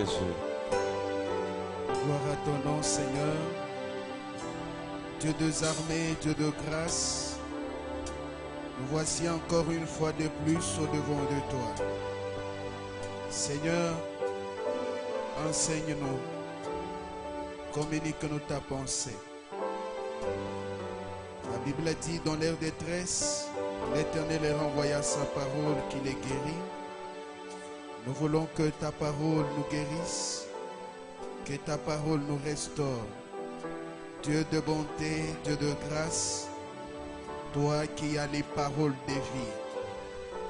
Jésus. Gloire à ton nom, Seigneur. Dieu des armées, Dieu de grâce, nous voici encore une fois de plus au-devant de toi. Seigneur, enseigne-nous, communique-nous ta pensée. La Bible dit, dans leur détresse, l'Éternel leur envoya sa parole qui les guérit. Nous voulons que ta parole nous guérisse, que ta parole nous restaure. Dieu de bonté, Dieu de grâce, toi qui as les paroles de vie.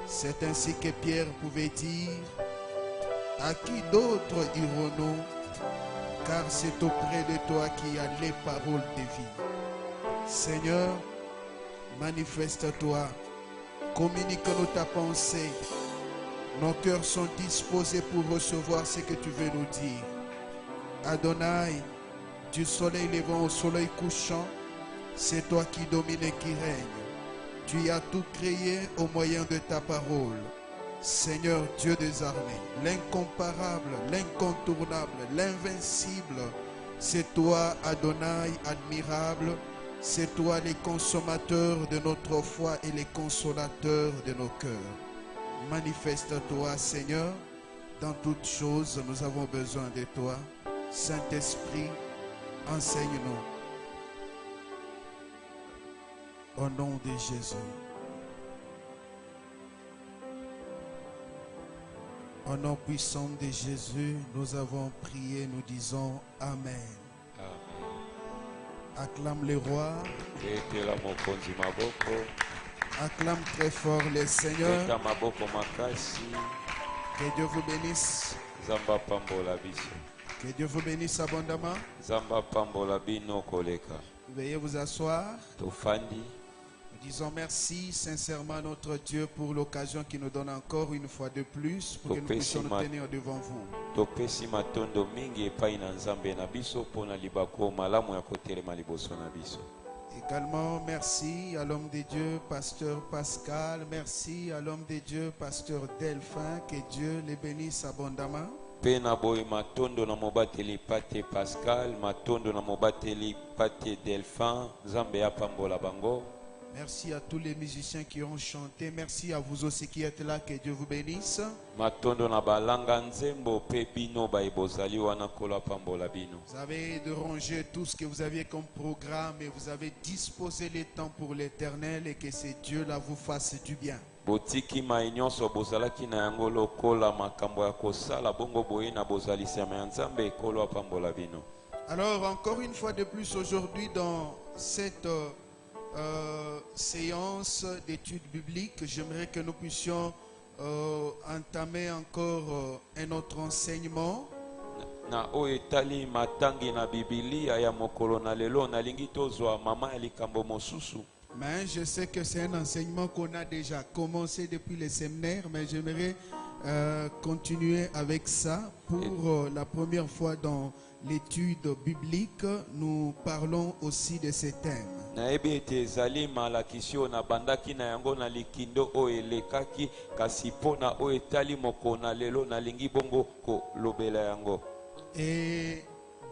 C'est ainsi que Pierre pouvait dire, à qui d'autre irons-nous, car c'est auprès de toi qui as les paroles de vie. Seigneur, manifeste-toi, communique-nous ta pensée. Nos cœurs sont disposés pour recevoir ce que tu veux nous dire. Adonai, du soleil levant au soleil couchant, c'est toi qui domines et qui règne. Tu as tout créé au moyen de ta parole. Seigneur Dieu des armées, l'incomparable, l'incontournable, l'invincible, c'est toi Adonai admirable, c'est toi les consommateurs de notre foi et les consolateurs de nos cœurs. Manifeste-toi Seigneur, dans toutes choses nous avons besoin de toi. Saint-Esprit, enseigne-nous. Au nom de Jésus. Au nom puissant de Jésus, nous avons prié, nous disons Amen. Acclame le roi. Acclame très fort le Seigneur. Que Dieu vous bénisse. Que Dieu vous bénisse abondamment. Veuillez vous asseoir. Nous disons merci sincèrement à notre Dieu pour l'occasion qui nous donne encore une fois de plus pour que nous puissions nous tenir devant vous. Également merci à l'homme de Dieu, pasteur Pascal. Merci à l'homme de Dieu, pasteur Delphin. Que Dieu les bénisse abondamment. Pena boy matondo na mobateli pate Pascal, matondo na mobateli pate Delphin, Zambe ya pambola bango. Merci à tous les musiciens qui ont chanté. Merci à vous aussi qui êtes là. Que Dieu vous bénisse. Matondo na balanga nzembo pe bino ba ibozali wana kola pambola bino. Vous avez dérangé tout ce que vous aviez comme programme et vous avez disposé les temps pour l'Éternel et que ce Dieu-là vous fasse du bien. Botiki mainyoso bozalaki na yango lokola makambo ya kosala bongo boye na bozali sema ya Nzambe ekolo pambola bino. Alors encore une fois de plus aujourd'hui dans cette séance d'études bibliques, j'aimerais que nous puissions entamer encore un autre enseignement. Na oetali matangi na Biblia ya mokolo na lelo nalingi tozwa mama ya likambo mosusu. Mais je sais que c'est un enseignement qu'on a déjà commencé depuis les séminaires, mais j'aimerais continuer avec ça. Pour la première fois dans l'étude biblique, nous parlons aussi de ces thèmes. Et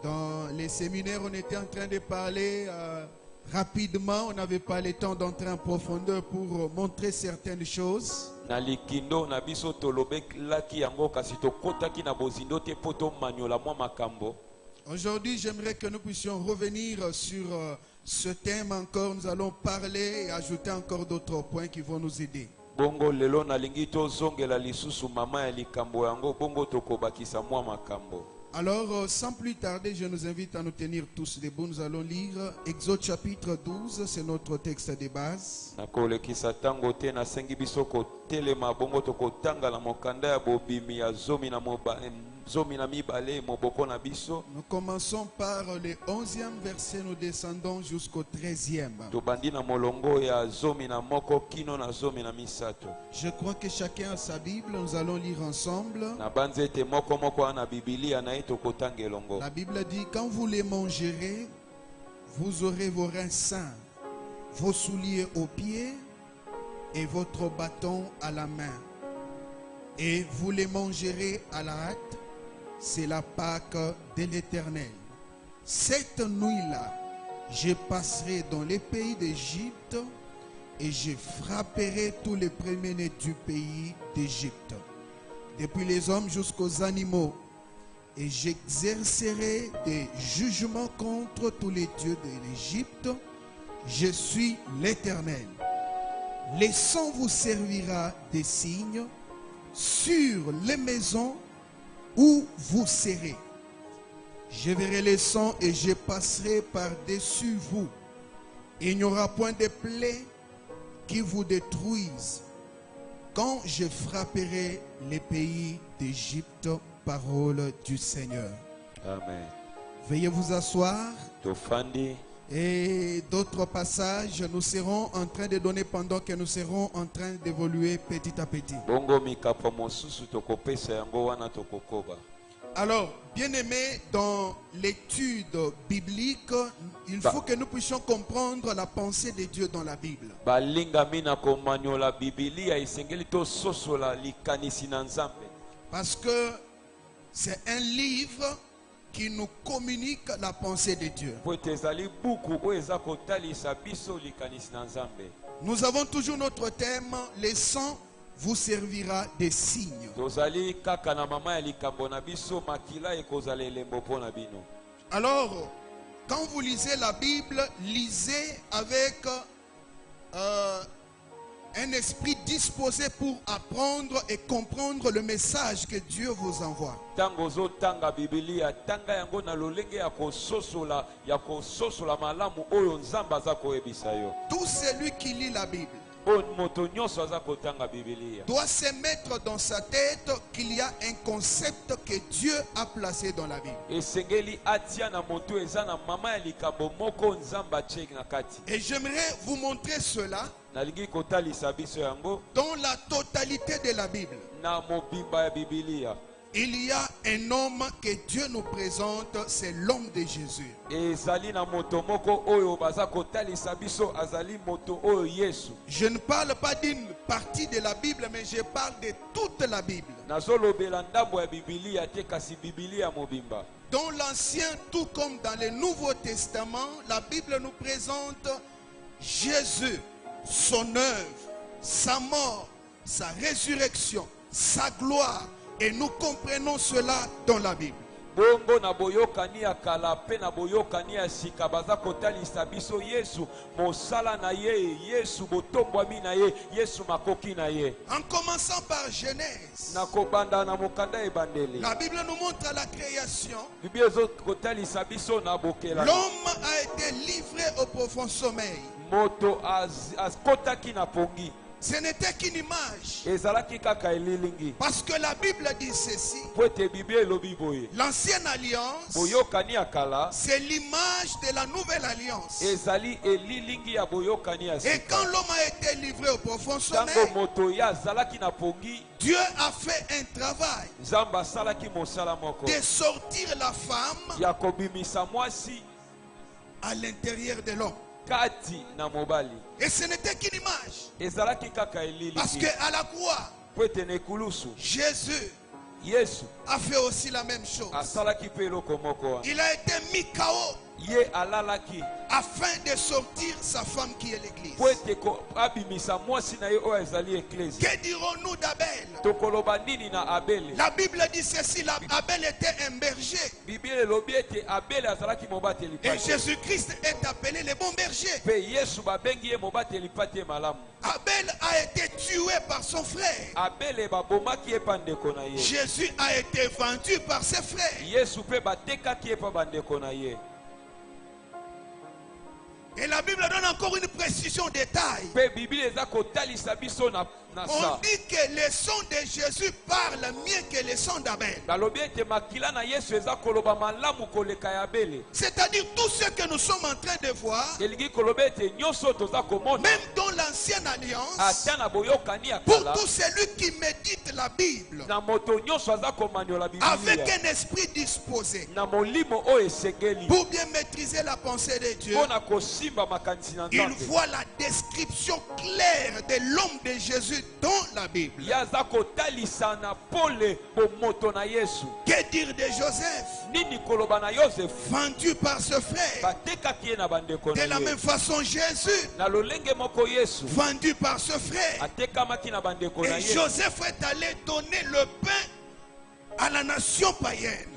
dans les séminaires, on était en train de parler rapidement, on n'avait pas le temps d'entrer en profondeur pour montrer certaines choses. Aujourd'hui, j'aimerais que nous puissions revenir sur ce thème encore. Nous allons parler et ajouter encore d'autres points qui vont nous aider. Bongo lelo nalingi tozongela lisusu mama ya likambo yango bongo tokobakisa mwa makambo. Alors, sans plus tarder, je nous invite à nous tenir tous debout. Nous allons lire Exode chapitre 12, c'est notre texte de base. Nous commençons par le 11e verset, nous descendons jusqu'au 13e. Je crois que chacun a sa Bible, nous allons lire ensemble. La Bible dit, quand vous les mangerez, vous aurez vos reins sains, vos souliers aux pieds et votre bâton à la main. Et vous les mangerez à la hâte, c'est la Pâque de l'Éternel. Cette nuit-là, je passerai dans les pays d'Égypte et je frapperai tous les premiers-nés du pays d'Égypte, depuis les hommes jusqu'aux animaux, et j'exercerai des jugements contre tous les dieux de l'Égypte. Je suis l'Éternel. Le sang vous servira des signes sur les maisons où vous serez. Je verrai le sang et je passerai par-dessus vous. Il n'y aura point de plaie qui vous détruise quand je frapperai les pays d'Égypte. Parole du Seigneur. Amen. Veuillez vous asseoir. Tofandi. Et d'autres passages, nous serons en train de donner pendant que nous serons en train d'évoluer petit à petit. Bongo mikapo mosusu tokopesa yango wana tokokoba. Alors, bien-aimés, dans l'étude biblique, il faut que nous puissions comprendre la pensée de Dieu dans la Bible. Balinga mina komanyola Biblia isengeli to sosola likanisi na Nzambe. Parce que c'est un livre qui nous communique la pensée de Dieu. Nous avons toujours notre thème, le sang vous servira des signes. Alors, quand vous lisez la Bible, lisez avec un esprit disposé pour apprendre et comprendre le message que Dieu vous envoie. Tout celui qui lit la Bible doit se mettre dans sa tête qu'il y a un concept que Dieu a placé dans la Bible. Et j'aimerais vous montrer cela dans la totalité de la Bible. Il y a un homme que Dieu nous présente, c'est l'homme de Jésus. Je ne parle pas d'une partie de la Bible, mais je parle de toute la Bible. Dans l'Ancien, tout comme dans le Nouveau Testament, la Bible nous présente Jésus, son œuvre, sa mort, sa résurrection, sa gloire. Et nous comprenons cela dans la Bible. En commençant par Genèse, la Bible nous montre la création. L'homme a été livré au profond sommeil. Ce n'était qu'une image. Parce que la Bible dit ceci. L'ancienne alliance, c'est l'image de la nouvelle alliance. Et quand l'homme a été livré au profond sommeil, Dieu a fait un travail de sortir la femme à l'intérieur de l'homme. Et ce n'était qu'une image. Parce qu'à la croix, Jésus a fait aussi la même chose. Il a été mis KO afin de sortir sa femme qui est l'église. Que dirons-nous d'Abel? La Bible dit ceci, Abel était un berger. Et Jésus-Christ est appelé le bon berger. Abel a été tué par son frère. Jésus a été vendu par ses frères. Et la Bible donne encore une précision détail. On dit que le sang de Jésus parle mieux que le sang d'Abel. C'est-à-dire tout ce que nous sommes en train de voir, même dans l'ancienne alliance, d'expérience, ata na boyokani ya pour kala tout celui qui médite la Bible na moto nyonso aza komanyola avec Biblia un esprit disposé na molimo oyo esengeli pour bien maîtriser la pensée de Dieu, mpona kosimba makanisi na il Nzambe voit la description claire de l'homme de Jésus dans la Bible. ye aza kotalisa na pole bomoto na Yesu. Que dire de Joseph, Nini koloba na Yosefu vendu par ce frère? batekaki ye na bandeko De na la ye même façon, Jésus, na lolenge moko Yesu vendu par ce frère. atekamaki na bandeko na Et ye. Joseph est allé donner le pain à la nation païenne.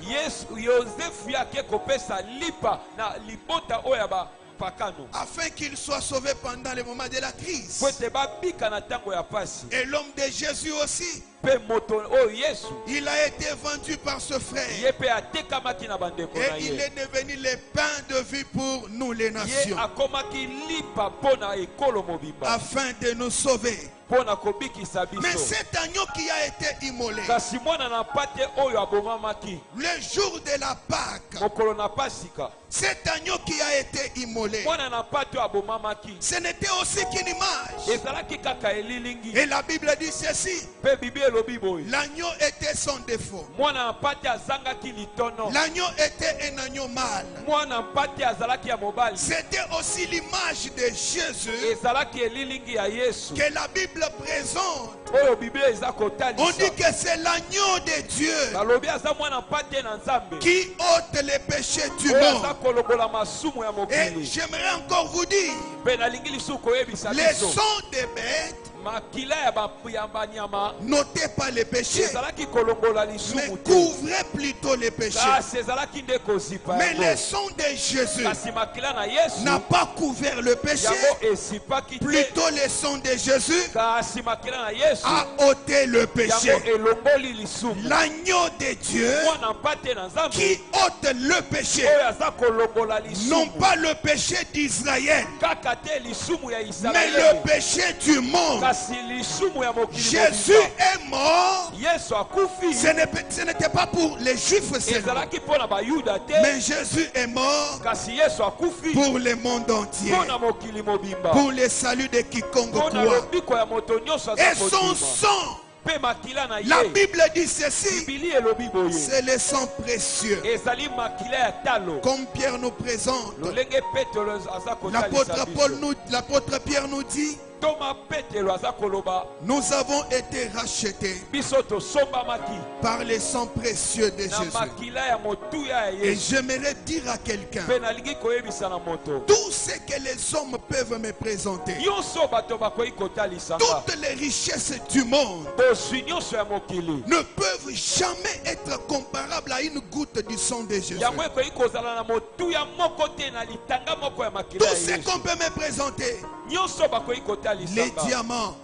Yosefu yake kopesa lipa na libota oyo ya bapakano Afin qu'il soit sauvé pendant le moment de la po crise. ete babika na ntango ya pasi. Et l'homme de Jésus aussi, Mpe moto oyo Yesu il a été vendu par ce ye frère. mpe atekamaki na bandeko na Et il ye. est devenu le pain de vie pour nous les Ye nations. akomaki lipa mpo na ekolo mobimba Afin de nous sauver. mpo na kobikisa Mais biso. cet agneau qui a été immolé, Kasi mwana na mpate oyo abomamaki le jour de la Pâque, mokolo na pasika, cet agneau qui a été immolé, mwana na mpate oyo abomamaki ce n'était aussi qu'une image. ezalaki kaka elilingi. Et la Bible dit ceci, Mpe Bible elobi boye l'agneau était sans défaut. mwana na mpate azangaki litono, L'agneau était un agneau mâle. mwana mpate azalaki ya mobali, C'était aussi l'image de Jésus ezalaki elilingi ya Yesu que la Bible présente. oyo Bible eza On dit kotalisa. que c'est l'agneau de Dieu balobi aza mwana mpate na Nzambe qui ôte les péchés du oyo aza monde. kolongola masumu ya Et mokili. j'aimerais encore vous dire, Mpe nalingi lisusu koyebisa les biso sangs des bêtes makila ya banyama n'ôtaient pas les péchés, ezalaki kolongola mais lisumu te, couvraient plutôt les péchés. kasi ezalaki nde kozipa Mais le yango. sang de Jésus Kasi makila na Yesu n'a pas couvert le péché, yango esipaki te, plutôt le sang de Jésus kasi makila na Yesu a ôté le péché. yango elongoli lisumu. L'agneau de Dieu Mwana mpate na Nzambe qui ôte le péché, oyo aza kolongola non lisumu, pas le péché d'Israël, kaka te lisumu ya mais Israele, le péché du monde. kasi lisumu ya mokili Jésus mobimba. est mort. Yesu akufi Ce n'était pas pour les Juifs seulement, ezalaki mpo na bayuda te, mais Jésus est mort kasi Yesu akufi pour le monde entier, mpo na mokili mobimba, pour le salut de quiconque mpo na croit. lobiko ya moto nyonso Et aza son kondima. sang, Mpe makila na la ye Bible dit ceci, bibili elobi boye c'est le sang précieux. ezali makila ya talo. Comme Pierre nous présente, lolenge petelo aza kotalisa biso, l'apôtre Pierre nous dit, toma petelo aza koloba nous avons été rachetés biso tosombamaki par le sang précieux de na Jésus. makila ya motuya ya Et Yesu. j'aimerais dire à quelqu'un, Mpe nalingi koyebisa na moto tout ce que les hommes peuvent me présenter, nyonso bato bakoki kotalisanga, toutes les richesses du monde bozwi nyonso ya mokili ne peuvent jamais être comparables à une goutte du sang de Jésus. yango ekoki kozala na motuya moko te na litanga moko ya makila Tout ya ce Yesu. qu'on peut me présenter, Nyonso bakoki les kotalisanga, diamants,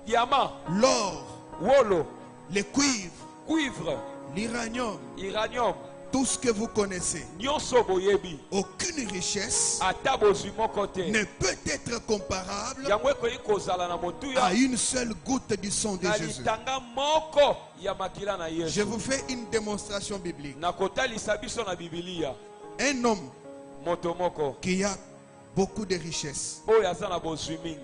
diama, l'or, wolo, les cuivres, cuivre, l'uranium, uranium, tout ce que vous connaissez, nyonso boyebi aucune richesse ata bozwi moko te, ne peut être comparable yango ekoki kozala na motuya à une seule goutte du sang de na Jésus. litanga moko ya makila na Je Yesu. vous fais une démonstration biblique. Na kotalisa biso na bibilia Un homme moto moko qui a beaucoup de richesses, oyo aza na bozwi mingi,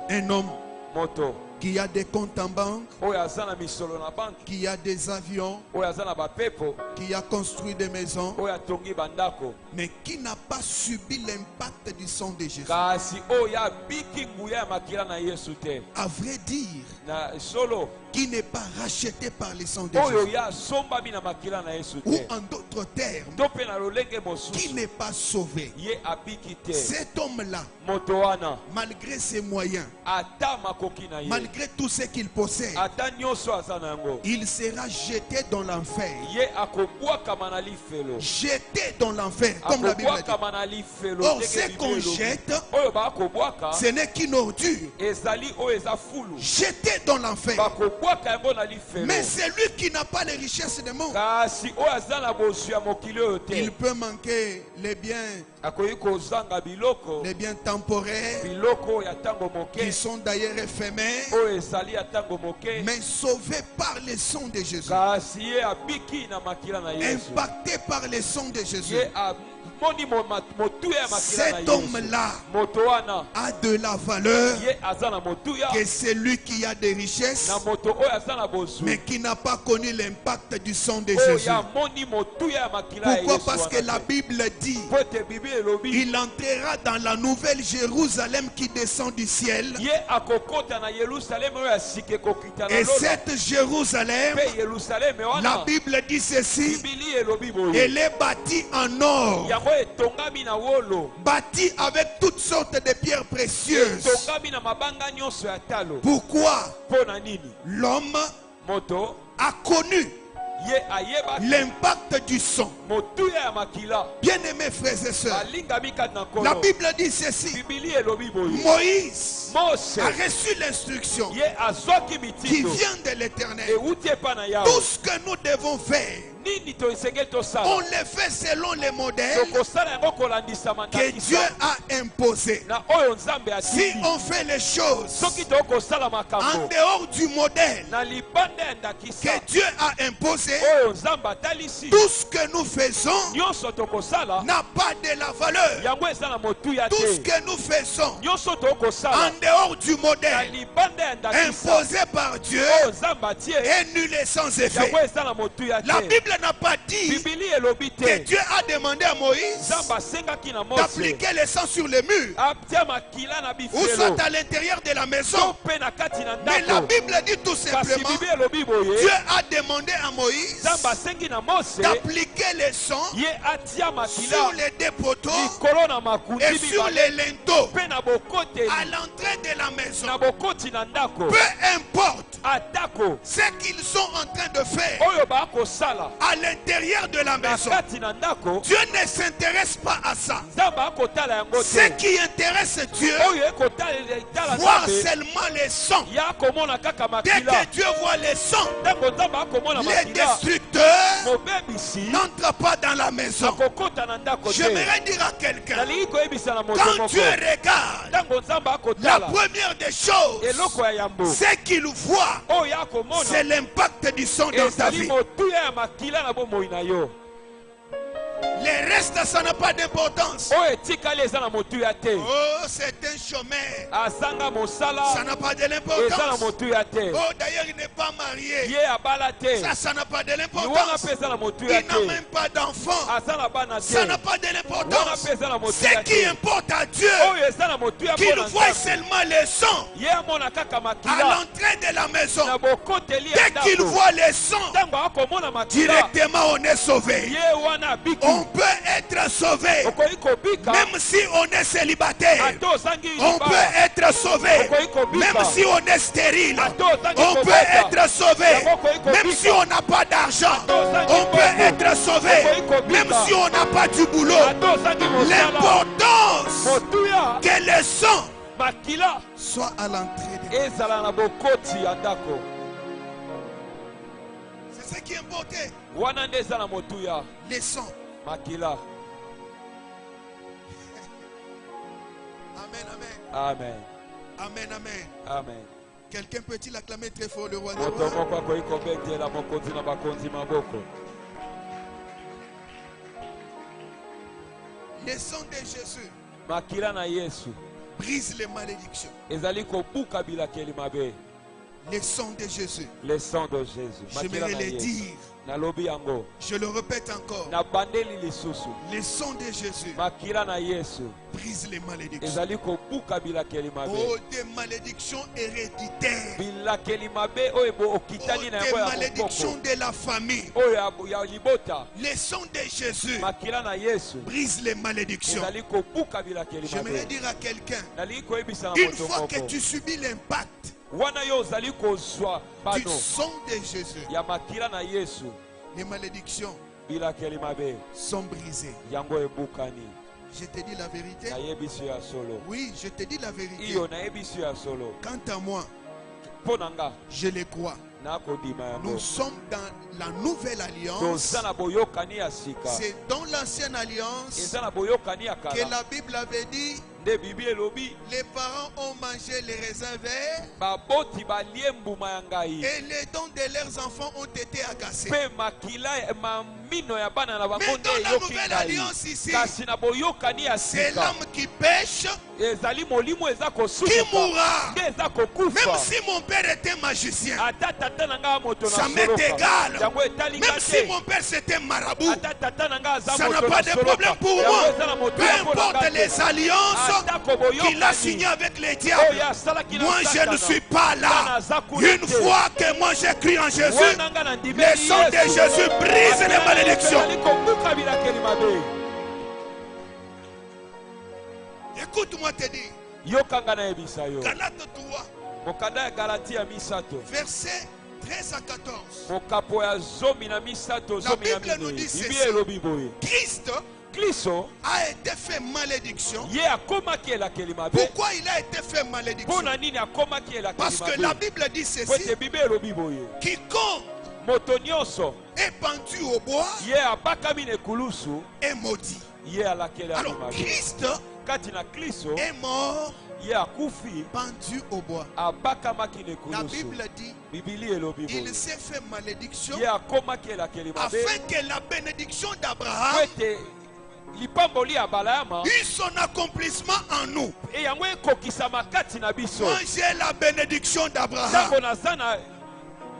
un homme moto qui a des comptes en banque, oyo aza na misolo na banki, qui a des avions, oyo aza na bapepo, qui a construit des maisons, oyo atongi bandako, mais qui n'a pas subi l'impact du sang de Jésus. kasi oyo abiki nguya ya makila na Yesu te. À vrai dire, Na solo qui n'est pas racheté par le sang de oyo Jésus. ya sombami na makila na Yesu Ou te, en d'autres termes, to mpe na lolenge qui mosusu n'est pas sauvé. ye abiki te. Cet homme-là, Moto wana malgré ses moyens, ata makoki na ye, malgré tout ce qu'il possède, ata nyonso aza na yango, il sera jeté dans l'enfer. ye akobwakama na lifelo, Jeté dans l'enfer, comme la Bible dit. akobwakama na lifelo. Or, ndenge ce Bible qu'on elobi. jette, Oyo bakobwaka ce n'est qu'une ordure. ezali oyo eza fulu, Jeté dans l'enfer. bakobwaka yango na lifelo. Mais celui qui n'a pas les richesses du monde, Kasi oyo aza na bozwi ya mokili oyo il te, peut manquer les biens, akoki kozanga biloko, les biens temporaires, biloko ya ntango qui moke sont d'ailleurs éphémères, oyo ezali ya ntango moke, mais sauvés par le sang de Jésus, kasi ye abiki na makila na Yesu, impactés par le sang de Jésus. ye cet homme-là a de la valeur que celui qui a des richesses, mais qui n'a pas connu l'impact du sang de Jésus. Pourquoi? Parce que la Bible dit, il entrera dans la nouvelle Jérusalem qui descend du ciel. Et cette Jérusalem, la Bible dit ceci, elle est bâtie en or, bâtie avec toutes sortes de pierres précieuses. Pourquoi? L'homme a connu l'impact du sang. Bien-aimés frères et sœurs, la Bible dit ceci, Moïse a reçu l'instruction qui vient de l'Éternel. Tout ce que nous devons faire, on le fait selon les modèles que Dieu a imposés. Si on fait les choses en dehors du modèle que Dieu a imposé, tout ce que nous faisons n'a pas de la valeur. Tout ce que nous faisons en dehors du modèle imposé par Dieu est nul et sans effet. La Bible n'a pas dit que Dieu a demandé à Moïse d'appliquer le sang sur les murs ou soit à l'intérieur de la maison. Mais la Bible dit tout simplement, Dieu a demandé à Moïse d'appliquer le sang sur les deux poteaux et sur les linteaux à l'entrée de la maison. Peu importe ce qu'ils sont en train de faire à l'intérieur de la maison, Dieu ne s'intéresse pas à ça. Ce qui intéresse Dieu, voir seulement les sangs. Dès que Dieu voit les sangs, les destructeurs n'entrent pas dans la maison. J'aimerais dire à quelqu'un, quand Dieu regarde, la première des choses, ce qu'il voit, c'est l'impact du sang dans ta vie. Le reste, ça n'a pas d'importance. Oh, c'est un chômeur. Ça n'a pas de l'importance. Oh, d'ailleurs, il n'est pas marié. Ça n'a pas de l'importance. Il n'a même pas d'enfant. Ça n'a pas de l'importance. Ce qui importe à Dieu, qu'il voit seulement le sang à l'entrée de la maison. Dès qu'il voit le sang, directement on est sauvé. On peut être sauvé même si on est célibataire. On peut être sauvé même si on est stérile. On peut être sauvé même si on n'a pas d'argent. On peut être sauvé même si on n'a pas du boulot. L'importance que le sang soit à l'entrée de la maison. C'est ce qui est important. Les sangs. Makila. Amen, amen. Amen. Amen, amen. Amen. Quelqu'un peut-il acclamer très fort le roi des rois? Le sang de Jésus Makila na Yesu brise les malédictions. Ezaliko buka bila kelimabe. Le sang de Jésus. Le sang de Jésus. J'aimerais le dire. Je le répète encore. Le sang de Jésus brise les malédictions. Oh, des malédictions héréditaires. Oh, des malédictions de la famille. Le sang de Jésus brise les malédictions. J'aimerais dire à quelqu'un, une fois que tu subis l'impact du sang de Jésus, les malédictions sont brisées. Je te dis la vérité. Oui, je te dis la vérité. Quant à moi, je le crois. Nous sommes dans la nouvelle alliance. C'est dans l'ancienne alliance que la Bible avait dit les parents ont mangé les raisins verts et les dents de leurs enfants ont été agacés. mino ya bana na bango Mais nde dans la eyoki nouvelle ngai. alliance ici, Kasi na boyokani ya c'est sika l'âme qui pêche ezali molimo eza qui kosuka mourra. nde eza Même kokufa. si mon père était magicien, Ata tata na ngai moto na ça m'est soloka égal. yango etali Même nga si te. mon père c'était marabout, Ata tata na ngai aza ça n'a moto pas na de soloka problème pour yango moi. eza na moto Peu ya mpo na importe ngai te. les alliances Atako qu'il a boyokani signées avec les oyo diables. asalaki na Moi, je Satana. ne suis pas là. Nga naza kuna Une te. fois que moi j'ai cru en Jésus, Wana nga na ndimeli le sang de Yesu. Jésus brise les Makila malédictions. ezali kobuka bilakeli mabe. Écoute-moi te dire, Yokanga na yebisa yo. Galates 3, Mokanda ya Galati ya misato. versets 13 à 14. Mokapo ya zomi na misato zomi na Bible nous minei. dit Bibi ceci. elobi boye. Christ Kristo a été fait malédiction. ye akomaki elakeli mabe. Pourquoi il a été fait malédiction? Mpona nini akomaki elakeli Parce que la mabe? Bible dit Po ete ceci. Bibi elobi boye. Quiconque Moto nyonso est pendu au bois ye abakami na ekulusu est maudit. ye alakeli Alors mabe. Christ Kati na Kristo est mort ye akufi pendu au bois. abakamaki na La ekulusu. Bible dit, Bibili elobi boye. il s'est fait malédiction Ye akomaki elakeli mabe. afin que la bénédiction Po d'Abraham ete lipamboli ya Balayama eut son accomplissement en nous. e yango ekokisama kati na biso. Moi j'ai la bénédiction d'Abraham. Ntango naza na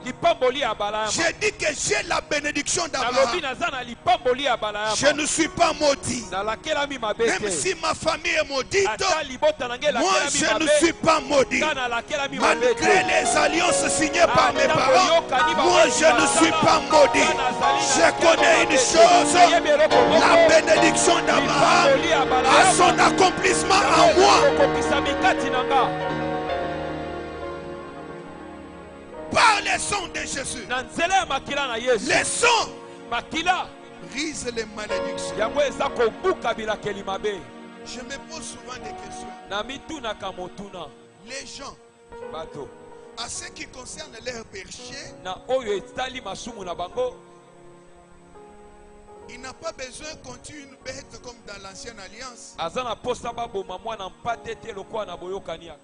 lipamboli ya Balayama J'ai dit que j'ai la bénédiction nalobi d'Abraham. naza na lipamboli ya Je Balayama ne suis pas maudit. nalakelami mabe Même te. si ma famille est maudite, Ata libota na ngai moi elakelami je ne mabe suis pas maudit. nga nalakelami mabe te. Malgré les alliances signées par mes Ata parents, boyokani moi je ne suis pas maudit. Je connais une chose, la bénédiction d'Abraham a son accomplissement en moi. okokisami kati na nga Par le sang de Jésus. na nzela ya makila na Yesu. Le sang Makila brise les malédictions. yango eza kobuka bilakeli mabe. Je me pose souvent des questions. Na mitunaka motuna Les gens, bato à ce qui concerne leur péché, na oyo etali masumu na bango il n'a pas besoin qu'on tue une bête comme dans l'ancienne alliance. aza na posa baboma mwana mpate te lokola na boyokani yaka.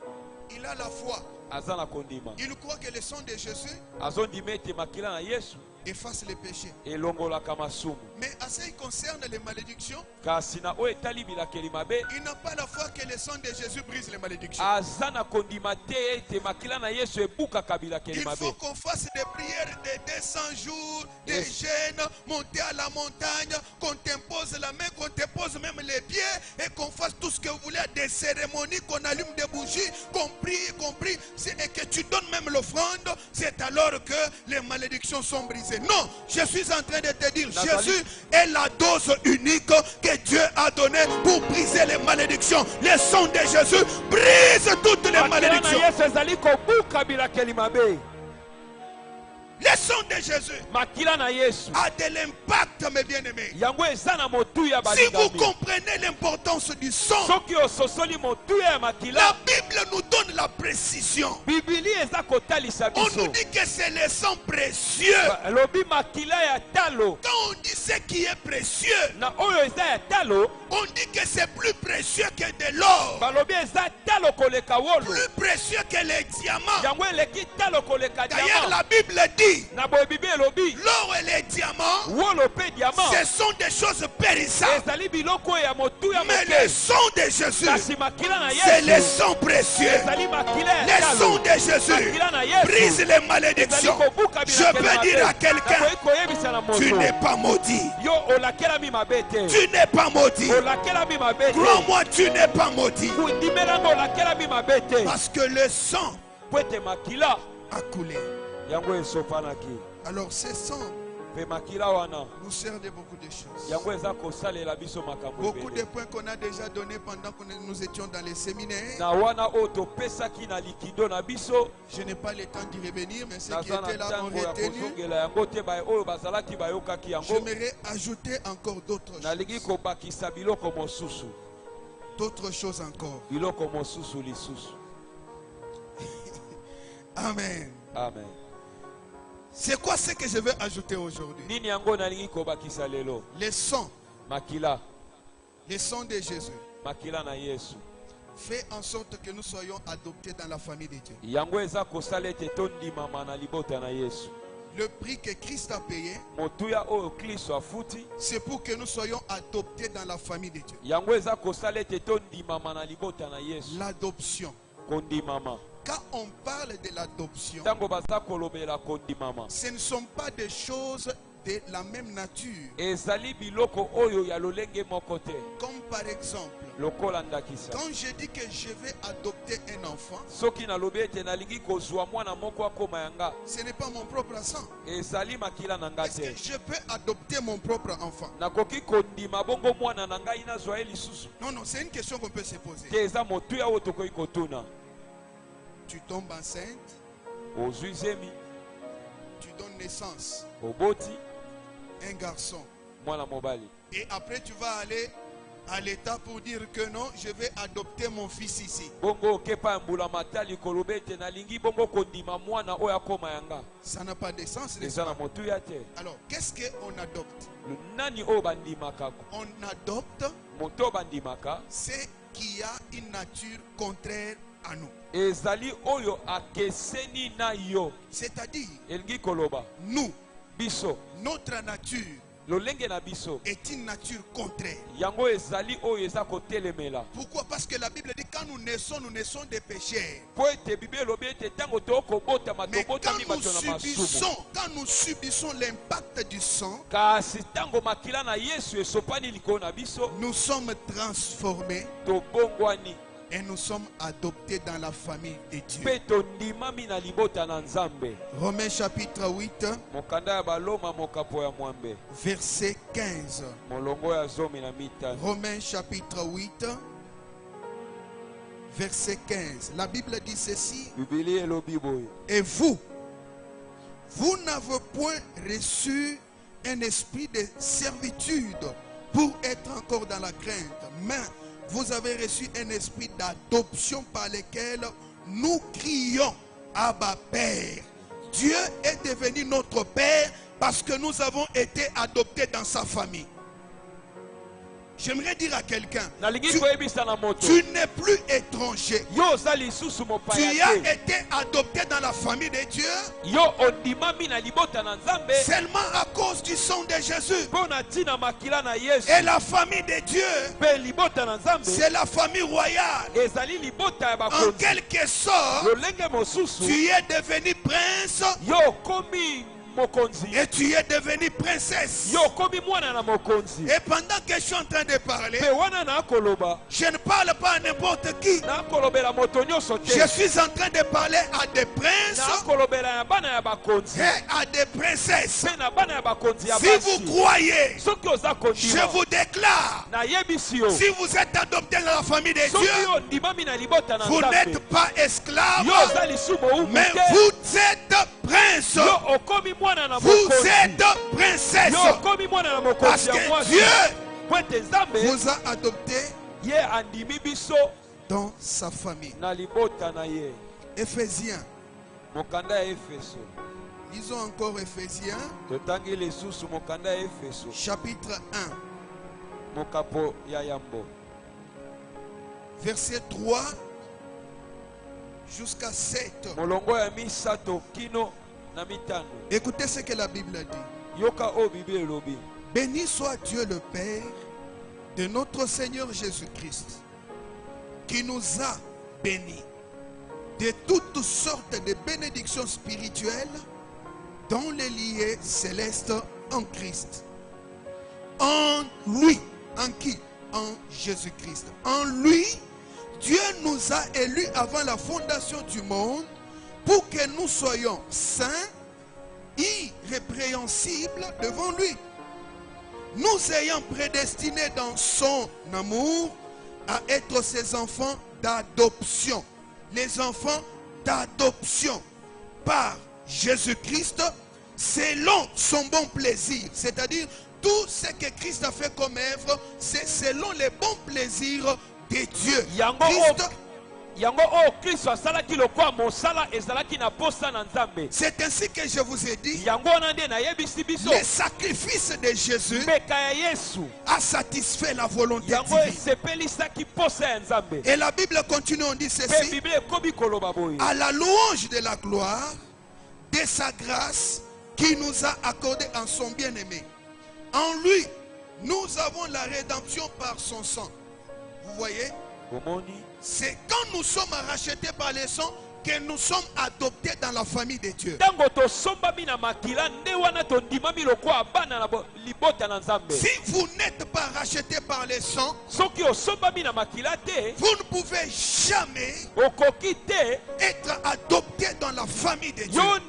Il a la foi. Aza na kondima Il croit que le sang de Jésus azondima ete makila na Yesu efface les péchés. elongolaka masumu. Mais à ce qui concerne les malédictions, Kasi na oyo etali bilakeli mabe il n'a pas la foi que le sang de Jésus brise les malédictions. aza na kondima te ete makila na Yesu ebukaka bilakeli Il mabe. faut qu'on fasse des prières de 200 jours, des Yes. jeûnes, monter à la montagne, qu'on t'impose la main, qu'on te pose même les pieds et qu'on fasse tout ce que vous voulez, des cérémonies, qu'on allume des bougies, qu'on prie, et que tu donnes même l'offrande. C'est alors que les malédictions sont brisées. Non, je suis en train de te dire, Nathalie. Jésus est la dose unique que Dieu a donnée pour briser les malédictions. Le sang de Jésus brise toutes les Makila na malédictions. Yesu ezali kobuka bilakeli mabe. Le sang de Jésus Makila na Yesu a de l'impact, mes bien-aimés. yango eza na motuya Si vous balingami. comprenez l'importance du sang, Soki ososoli motuya ya makila la Bible nous donne la précision. bibili eza kotalisa On biso. nous dit que c'est le sang précieux. Lobi makila ya talo Quand on dit ce qui est précieux, na oyo eza ya talo on dit que c'est plus précieux que de l'or, balobi eza talo koleka wolo plus précieux que les diamants. yango eleki talo koleka D'ailleurs, diamant. la Bible dit, Na boye bibi elobi l'or et les diamants, wolo pe diamant ce sont des choses périssables. ezali biloko ya motuya Mais moke. le sang de Jésus, Kasi makila na c'est le Yesu sang précieux. ezali makila ya Le sang talo de Jésus makila na Yesu brise les ezali malédictions. kobuka Je bilakeli peux dire à mabe. quelqu'un, Nakoki koyebisa na tu moto n'es pas maudit. yo olakelami mabe te Tu n'es pas maudit. olakelami mabe te Crois-moi, tu n'es pas maudit. kundimelanga olakelami mabe te Parce que le sang po ete makila a coulé. yango esopanaki Alors ce sang mpe makila wana nous sert de beaucoup de choses. yango eza kosalela biso makambo Beaucoup de ebele. points qu'on a déjà donnés pendant que nous étions dans les séminaires. Na wana oyo topesaki na likido na biso Je n'ai pas le temps d'y revenir, mais ceux qui naza na étaient là ont ntango ya retenu. kozongela yango te oyo bazalaki bayokaki yango. J'aimerais ajouter encore Nalingi kobakisa biloko mosusu d'autres choses encore. biloko mosusu lisusu. Amen. Amen. C'est quoi ce que je vais ajouter aujourd'hui? Nini yango nalingi kobakisa lelo Le sang, makila le sang de Jésus makila na Yesu fait en sorte que nous soyons adoptés dans la famille de Dieu. yango eza kosala ete tondimama na libota na Yesu. Le prix que Christ a payé, motuya oyo Kristo afuti c'est pour que nous soyons adoptés dans la famille de Dieu. yango eza kosala ete tondimama na libota na Yesu. L'adoption. Kondimama Quand on parle de l'adoption, ntango baza kolobela kondimama ce ne sont pas des choses de la même nature. ezali biloko oyo ya lolenge moko te. Comme par exemple, Lokola ndakisa quand je dis que je vais adopter un enfant, soki nalobi ete nalingi kozwa mwana moko akoma yanga ce n'est pas mon propre sang. ezali makila na nga Est-ce te. que je peux adopter mon propre enfant? Nakoki kondima bongo mwana na ngai nazwa ye lisusu Non, non, c'est une question qu'on peut se poser. te. Eza motuya oyo tokoki kotuna. Tu tombes enceinte, Ozwi zemi tu donnes naissance oboti à un garçon. mwana mobali, Et après, tu vas aller à l'État pour dire que non, je vais adopter mon fils ici. bongo okepa mbula matali koloba ete nalingi bongo kondima mwana oyo akoma yanga. Ça n'a pas de sens, n'est-ce Eza na pas? motuya te. Alors, qu'est-ce qu'on adopte? Nani oyo bandimaka? On adopte Moto oyo bandimaka ce qui a une nature contraire à nous. ezali oyo akeseni na yo. C'est-à-dire, Elingi koloba nous, biso notre nature lolenge na biso est une nature contraire. yango ezali oyo eza kotelemela. Pourquoi? Parce que la Bible dit quand nous naissons des pécheurs. Po ete bible elobi ete ntango tokobotama Mais quand tobotami bato na masumu, quand nous subissons l'impact du sang, kasi ntango makila na Yesu esopani likolo na biso nous sommes transformés tobongwani et nous sommes adoptés dans la famille de Dieu. mpe tondimami na libota na Nzambe. Romains chapitre 8, Mokanda ya baloma mokapo ya mwambe verset 15. molongo ya zomi na mitano. Romains chapitre 8, verset 15. La Bible dit ceci. Bibili elobi boye Et vous n'avez point reçu un esprit de servitude pour être encore dans la crainte, mais vous avez reçu un esprit d'adoption par lequel nous crions Abba Père. Dieu est devenu notre Père parce que nous avons été adoptés dans sa famille. J'aimerais dire à quelqu'un, nalingi koyebisa na moto tu n'es plus étranger. yo oza lisusu Tu mopaya as te. été adopté dans la famille de Dieu Yo ondimami na libota na Nzambe seulement à cause du sang de Jésus. mpo na ntina makila na Yesu. Et la famille de Dieu, Mpe libota na Nzambe c'est la famille royale. ezali libota ya En bakonzi. quelque sorte, Lolenge mosusu tu es devenu prince yo okomi mokonzi, et tu es devenu princesse. yo okomi mwana na mokonzi. Et pendant que je suis en train de parler, Mpe wana nakoloba je ne parle pas à n'importe qui. nakolobela moto nyonso te. Je suis en train de parler à des princes nakolobela ya bana ya bakonzi et à des princesses. mpe na bana ya bakonzi ya Si basi. vous croyez, Soki oza je kondima vous déclare, nayebisi yo, si vous êtes adopté dans la famille de soki Dieu, ondimami na libota na vous Nzambe, n'êtes pas esclave, yo oza lisu mowumu mais te. vous êtes prince. Yo okomi mwana na Vous mokonzi. êtes princesse. Yo okomi mwana na Parce mokonzi ya que mwasi. Dieu Po ete Nzambe vous a adopté ye andimi biso dans sa famille. na libota na ye. Éphésiens. Mokanda ya Efeso. Lisons encore Éphésiens, Totangi lisusu mokanda ya Efeso. chapitre 1, Mokapo ya yambo. verset 3 jusqu'à 7. Molongo ya misato kino na mitano. Écoutez ce que la Bible dit. Yoka o Bible elobi. Béni soit Dieu le Père de notre Seigneur Jésus-Christ, qui nous a bénis de toutes sortes de bénédictions spirituelles dans les lieux célestes en Christ. En lui, en qui? En Jésus-Christ. En lui, Dieu nous a élus avant la fondation du monde pour que nous soyons saints, irrépréhensibles devant lui. Nous ayant prédestinés dans son amour à être ses enfants d'adoption. Les enfants d'adoption par Jésus-Christ selon son bon plaisir. C'est-à-dire tout ce que Christ a fait comme œuvre, c'est selon les bons plaisirs de Dieu. Yango o Kristo asalaki lokwa mosala ezalaki na posa na Nzambe. C'est ainsi que je vous ai dit, Yango nande na yebisi biso. le sacrifice de Jésus Mbeka ya Yesu. a satisfait la volonté Yango divine. esepelisaki posa ya Nzambe. Et la Bible continue, on dit Pe ceci: Bible ekomi koloba boye. à la louange de la gloire de sa grâce qui nous a accordé en son bien-aimé. En lui, nous avons la rédemption par son sang. Vous voyez? C'est quand nous sommes rachetés par le sang que nous sommes adoptés dans la famille de Dieu. Si vous n'êtes pas racheté par le sang, vous ne pouvez jamais être adopté dans la famille de Dieu. Pour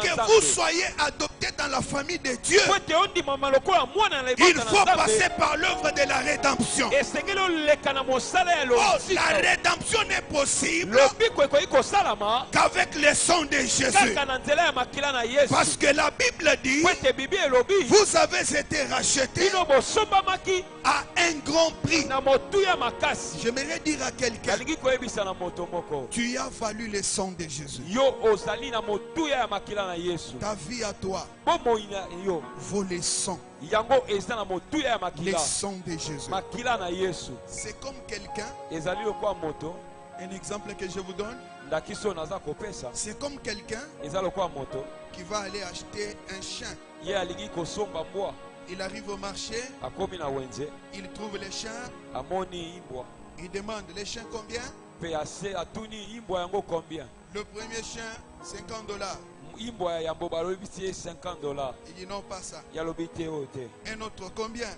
que vous soyez adopté dans la famille de Dieu, il faut passer par l'œuvre de la rédemption. Oh, la rédemption n'est possible qu'avec le sang de Jésus. Parce que la Bible dit, vous avez été rachetés à un grand prix. J'aimerais dire à quelqu'un, tu as valu le sang de Jésus. Ta vie à toi vaut le sang. Le sang de Jésus. C'est comme quelqu'un, un exemple que je vous donne, c'est comme quelqu'un qui va aller acheter un chien. Il arrive au marché, il trouve les chiens, il demande les chiens combien? Le premier chien, $50. Il dit non, pas ça. Un autre combien?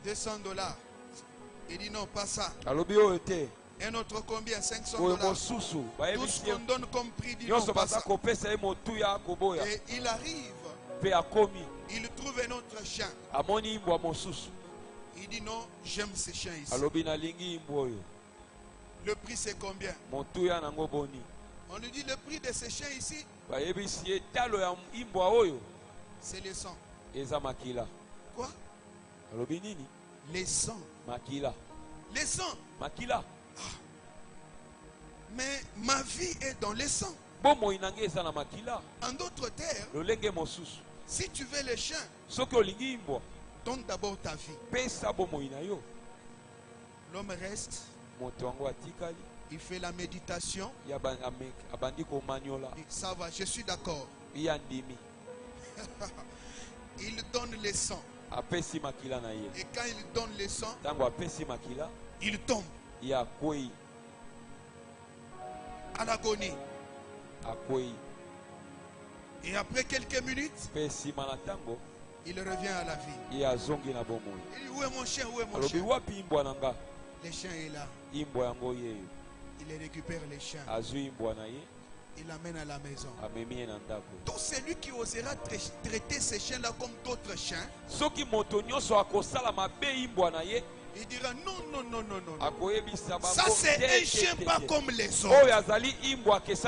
$200. Il dit non, pas ça. Un autre combien? $500. Tout ce qu'on donne comme prix, dit non, pas ça. Et il arrive, il trouve un autre chien. Il dit non, j'aime ce chien ici. Le prix c'est combien? On lui dit le prix de ce chien ici, c'est le sang. Quoi? Les sangs. Les sangs. Ah. Mais ma vie est dans les sangs. En d'autres termes, si tu veux les chiens, donne d'abord ta vie. L'homme reste, il fait la méditation. Ça va, je suis d'accord. Il donne le sang. Et quand il donne le sang, il tombe à l'agonie. Et après quelques minutes, il revient à la vie. Il dit, où est mon chien? Où est mon chien? Le chien est là. Il récupère les chiens. Il l'amène à la maison. Tout celui qui osera traiter ces chiens-là comme d'autres chiens, il dira non, non, non, non, non. Ça c'est un chien pas comme les autres.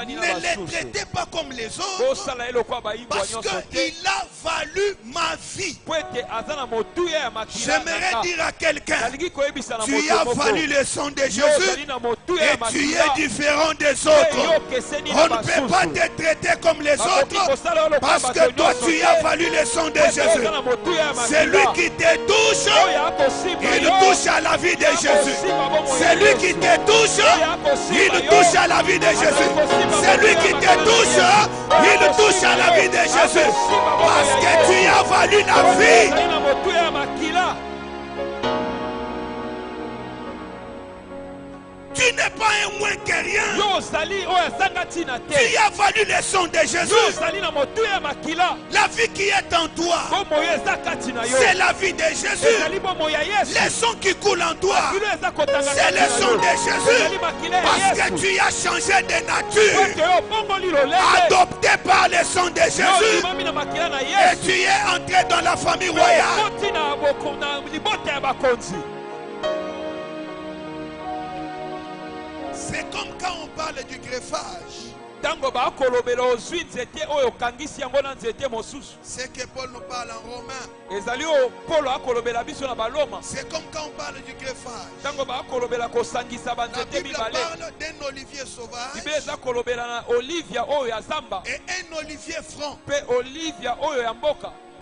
Ne les traitez pas comme les autres. Parce qu'il a valu ma vie. J'aimerais dire à quelqu'un, tu as valu le sang de Jésus et tu es différent des autres. On ne peut pas te traiter comme les autres parce que toi tu as valu le sang de Jésus. C'est lui qui te touche, il touche à la vie de Jésus. C'est lui qui te touche, il touche à la vie de Jésus. C'est lui qui te touche, il touche à la vie de Jésus. Parce que tu as valu la vie. Tu n'es pas un moins que rien. Tu as valu le sang de Jésus. La vie qui est en toi, c'est la vie de Jésus. Le sang qui coule en toi, c'est le sang de Jésus. Parce que tu as changé de nature, adopté par le sang de Jésus. Et tu es entré dans la famille royale. C'est comme quand on parle du greffage. C'est que Paul nous parle en romain. C'est comme quand on parle du greffage. La Bible parle d'un olivier sauvage et un olivier franc.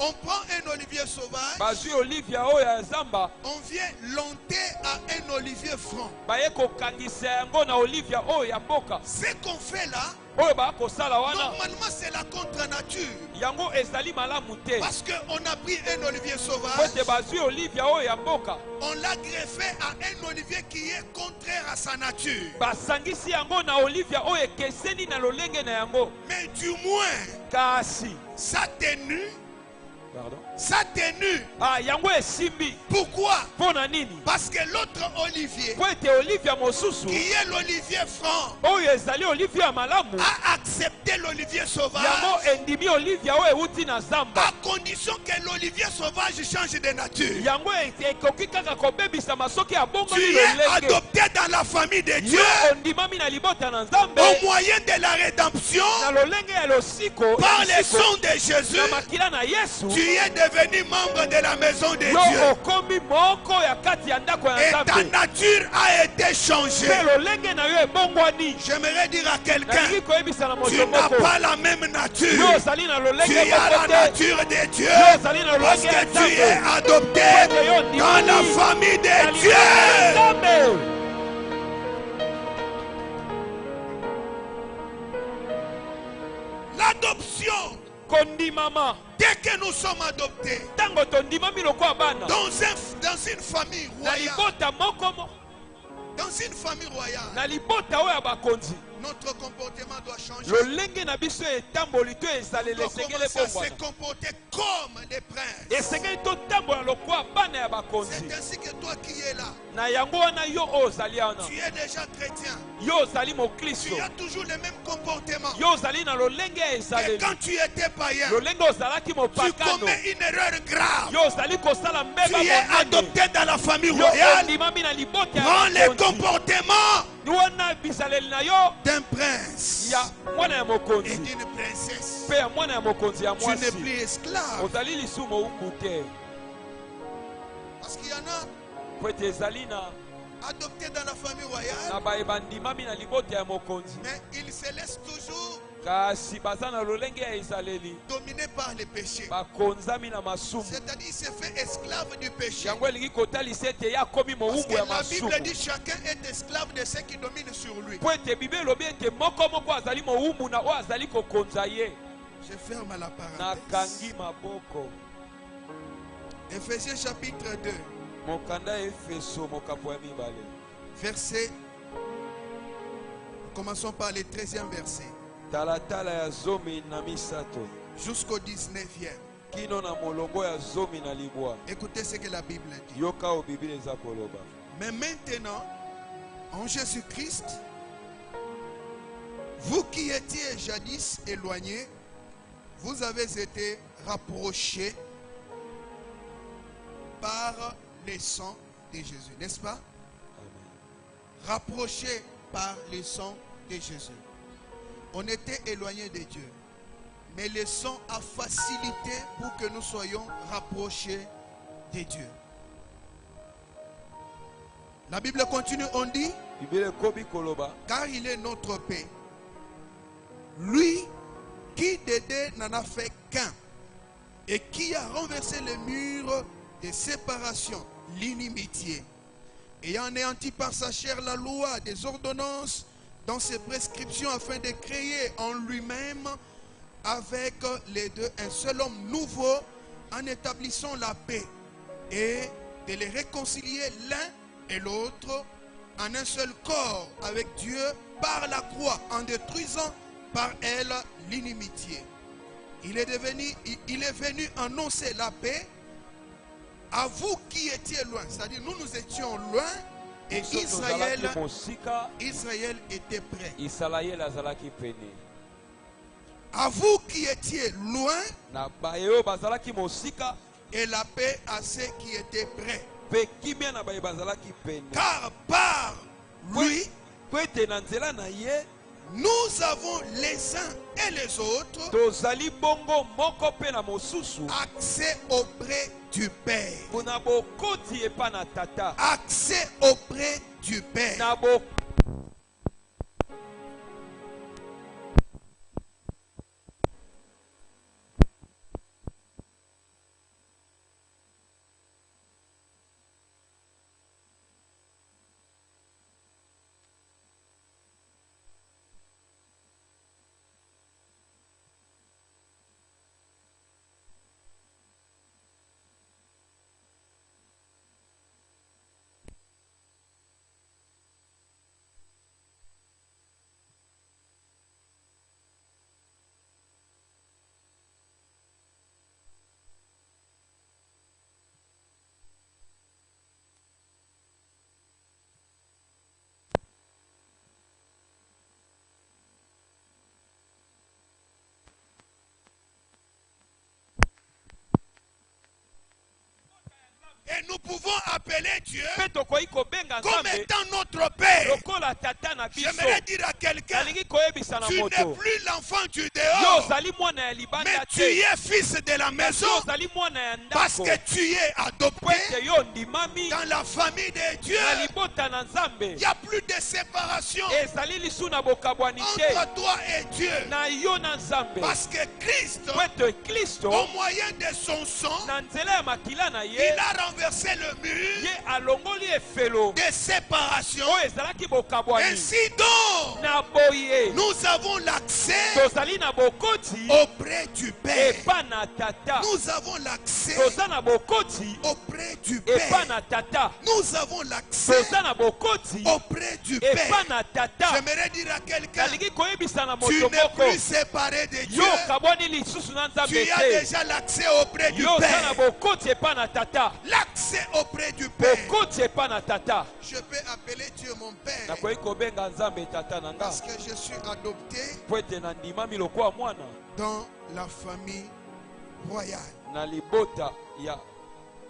On prend un olivier sauvage, bazwi olivia oyo ya zamba on vient l'onter à un olivier franc. baye kokangisa yango na olivia oyo ya mboka Ce qu'on fait là, oyo bakosala wana normalement c'est la contre-nature. yango ezali malamu te Parce qu'on a pris un olivier po sauvage, ete bazwi olivia oyo ya mboka on l'a greffé à un olivier qui est contraire à sa nature. basangisi yango na olivia oyo ekeseni na lolenge na yango Mais du moins, kasi sa tenue, pardon yango esimbi. Pourquoi? mpo na nini Parce que l'autre olivier, po ete olivia mosusu qui est l'olivier franc, oyo ezali olivia ya malamu a accepté l'olivier sauvage yango endimi olivia oyo euti na zamba à condition que l'olivier sauvage change de nature. yango ekoki kaka kobebisama soki Tu abongoli es lolenge adopté dans la famille de Dieu yo ondimami na libota na nzambe au moyen de la rédemption na lolenge ya losiko par le lisiko, sang de Jésus. na makila na yesu Tu es devenu membre de la maison de yo Dieu okomi moko ya kati ya ndako ya et ta nzambe nature a été changée. mpe lolenge na yo ebongwani J'aimerais dire à quelqu'un, nalingi koyebisa na moto tu n'as moko pas la même nature. yo ozali na Tu lolenge as la moko te nature de Dieu yo ozali na parce lolenge ya que tu es nzambe adopté dans la famille de na Dieu. libota ya nzambe L'adoption, kondimama dès que nous sommes adoptés ntango tondimami lokola bana dans une famille na royale, libota moko dans une famille royale, na libota oyo ya bakonzi notre comportement doit changer. lolenge na biso etamboli to ezaleli On esengeli commence à se ebongwana comporter comme des princes. esengeli totambola lokola bana ya bakonzi C'est ainsi que toi qui es là, na yango wana yo oyo ozali wana tu es déjà chrétien. yo ozali mokristo Tu as toujours le même comportement yo ozali na lolenge ya que ezaleli quand tu étais païen. lolenge ozalaki Tu mopakano commets une erreur grave. yo ozali kosala Tu mbeba es monene adopté dans la famille yo royale. ondimami na libota Prends ya les bakonzi comportements wana bizaleli na yo d'un prince ya mwana ya et mokonzi d'une princesse. mpe ya mwana ya mokonzi ya Tu n'es mwasi plus esclave. ozali lisumu mowumbu te Parce qu'il y en a po ete ezali na adoptés dans la famille royale, na baye bandimami na libota ya mokonzi mais ils se laissent toujours kasi baza na lolenge ya ezaleli dominés par les péchés. bakonzami na masumu C'est-à-dire il s'est fait esclave du péché. yango elingi kotalisa ete ye akomi Parce mowumbu que ya la Bible masumu dit chacun est esclave de ceux qui dominent sur lui. po ete bible elobi ete moko azali mowumbu na oyo azali kokonza ye Je ferme la parenthèse. nakangi maboko Éphésiens chapitre 2, mokanda ya efeso mokambo ya mibale verset. Commençons par le 13e verset talatala ya zomi na misato jusqu'au 19e. kino na molongo ya zomi na libwa Écoutez ce que la Bible dit. yoka oyo bibile eza koloba Mais maintenant, en Jésus-Christ, vous qui étiez jadis éloignés, vous avez été rapprochés par le sang de Jésus, n'est-ce pas? Rapprochés par le sang de Jésus. On était éloignés de Dieu, mais le sang a facilité pour que nous soyons rapprochés de Dieu. La Bible continue, on dit, bibile ekomi koloba car il est notre paix. Lui qui d'aider n'en a fait qu'un et qui a renversé le mur de séparation, l'inimitié, ayant anéanti par sa chair la loi des ordonnances dans ses prescriptions afin de créer en lui-même avec les deux un seul homme nouveau en établissant la paix et de les réconcilier l'un et l'autre en un seul corps avec Dieu par la croix, en détruisant par elle l'inimitié. Il est venu annoncer la paix à vous qui étiez loin. C'est-à-dire nous étions loin et Israël était près. Israël azalaki pene À vous qui étiez loin na baye oyo bazalaki mosika et la paix à ceux qui étaient près. mpe kimia na baye bazalaki pene Car par lui, po ete na nzela na ye nous avons les uns et les autres tozali bongo moko mpe na mosusu accès auprès du Père. mpona bokoti epa na tata Accès auprès du Père. na bo Et nous pouvons appeler Dieu mpe tokoki kobenga comme nzambe étant notre Père. lokola tata na biso. J'aimerais dire à quelqu'un, Nalingi koyebisa na tu n'es moto plus l'enfant du yo dehors, ozali mwana ya mais libanda tu te, es fils de la maison yo ozali mwana ya parce ndako que tu es po adopté ete yo ndimami dans la famille de Dieu. na libota na nzambe. Il n'y a plus de séparation Ezali lisu na bokabwani te entre toi et Dieu. na yo na nzambe, Parce que Christ, po ete Kristo au moyen de son sang, na nzela ya makila na il ye a renversé le mur ye alongoli efelo de séparation. oyo ezalaki bokabwani. Ainsi donc, Na boye nous avons l'accès tozali na bokoti auprès du Père. epa na tata, Nous avons l'accès toza na bokoti auprès du epa Père. na tata, Nous avons l'accès toza na bokoti auprès du epa Père. na tata. J'aimerais dire à quelqu'un, Nalingi koyebisa na tu moto n'es moko plus séparé de Dieu. yo kabwani lisusu na nzambe Tu as te, déjà l'accès auprès du yo oza na Père. bokoti epa na tata, L'accès auprès du Père. bokoti epa na tata. Je peux appeler Dieu mon Père Nakoki kobenga nzambe tata na nga parce que je suis adopté po ete na ndimami lokola mwana dans la famille royale, na libota ya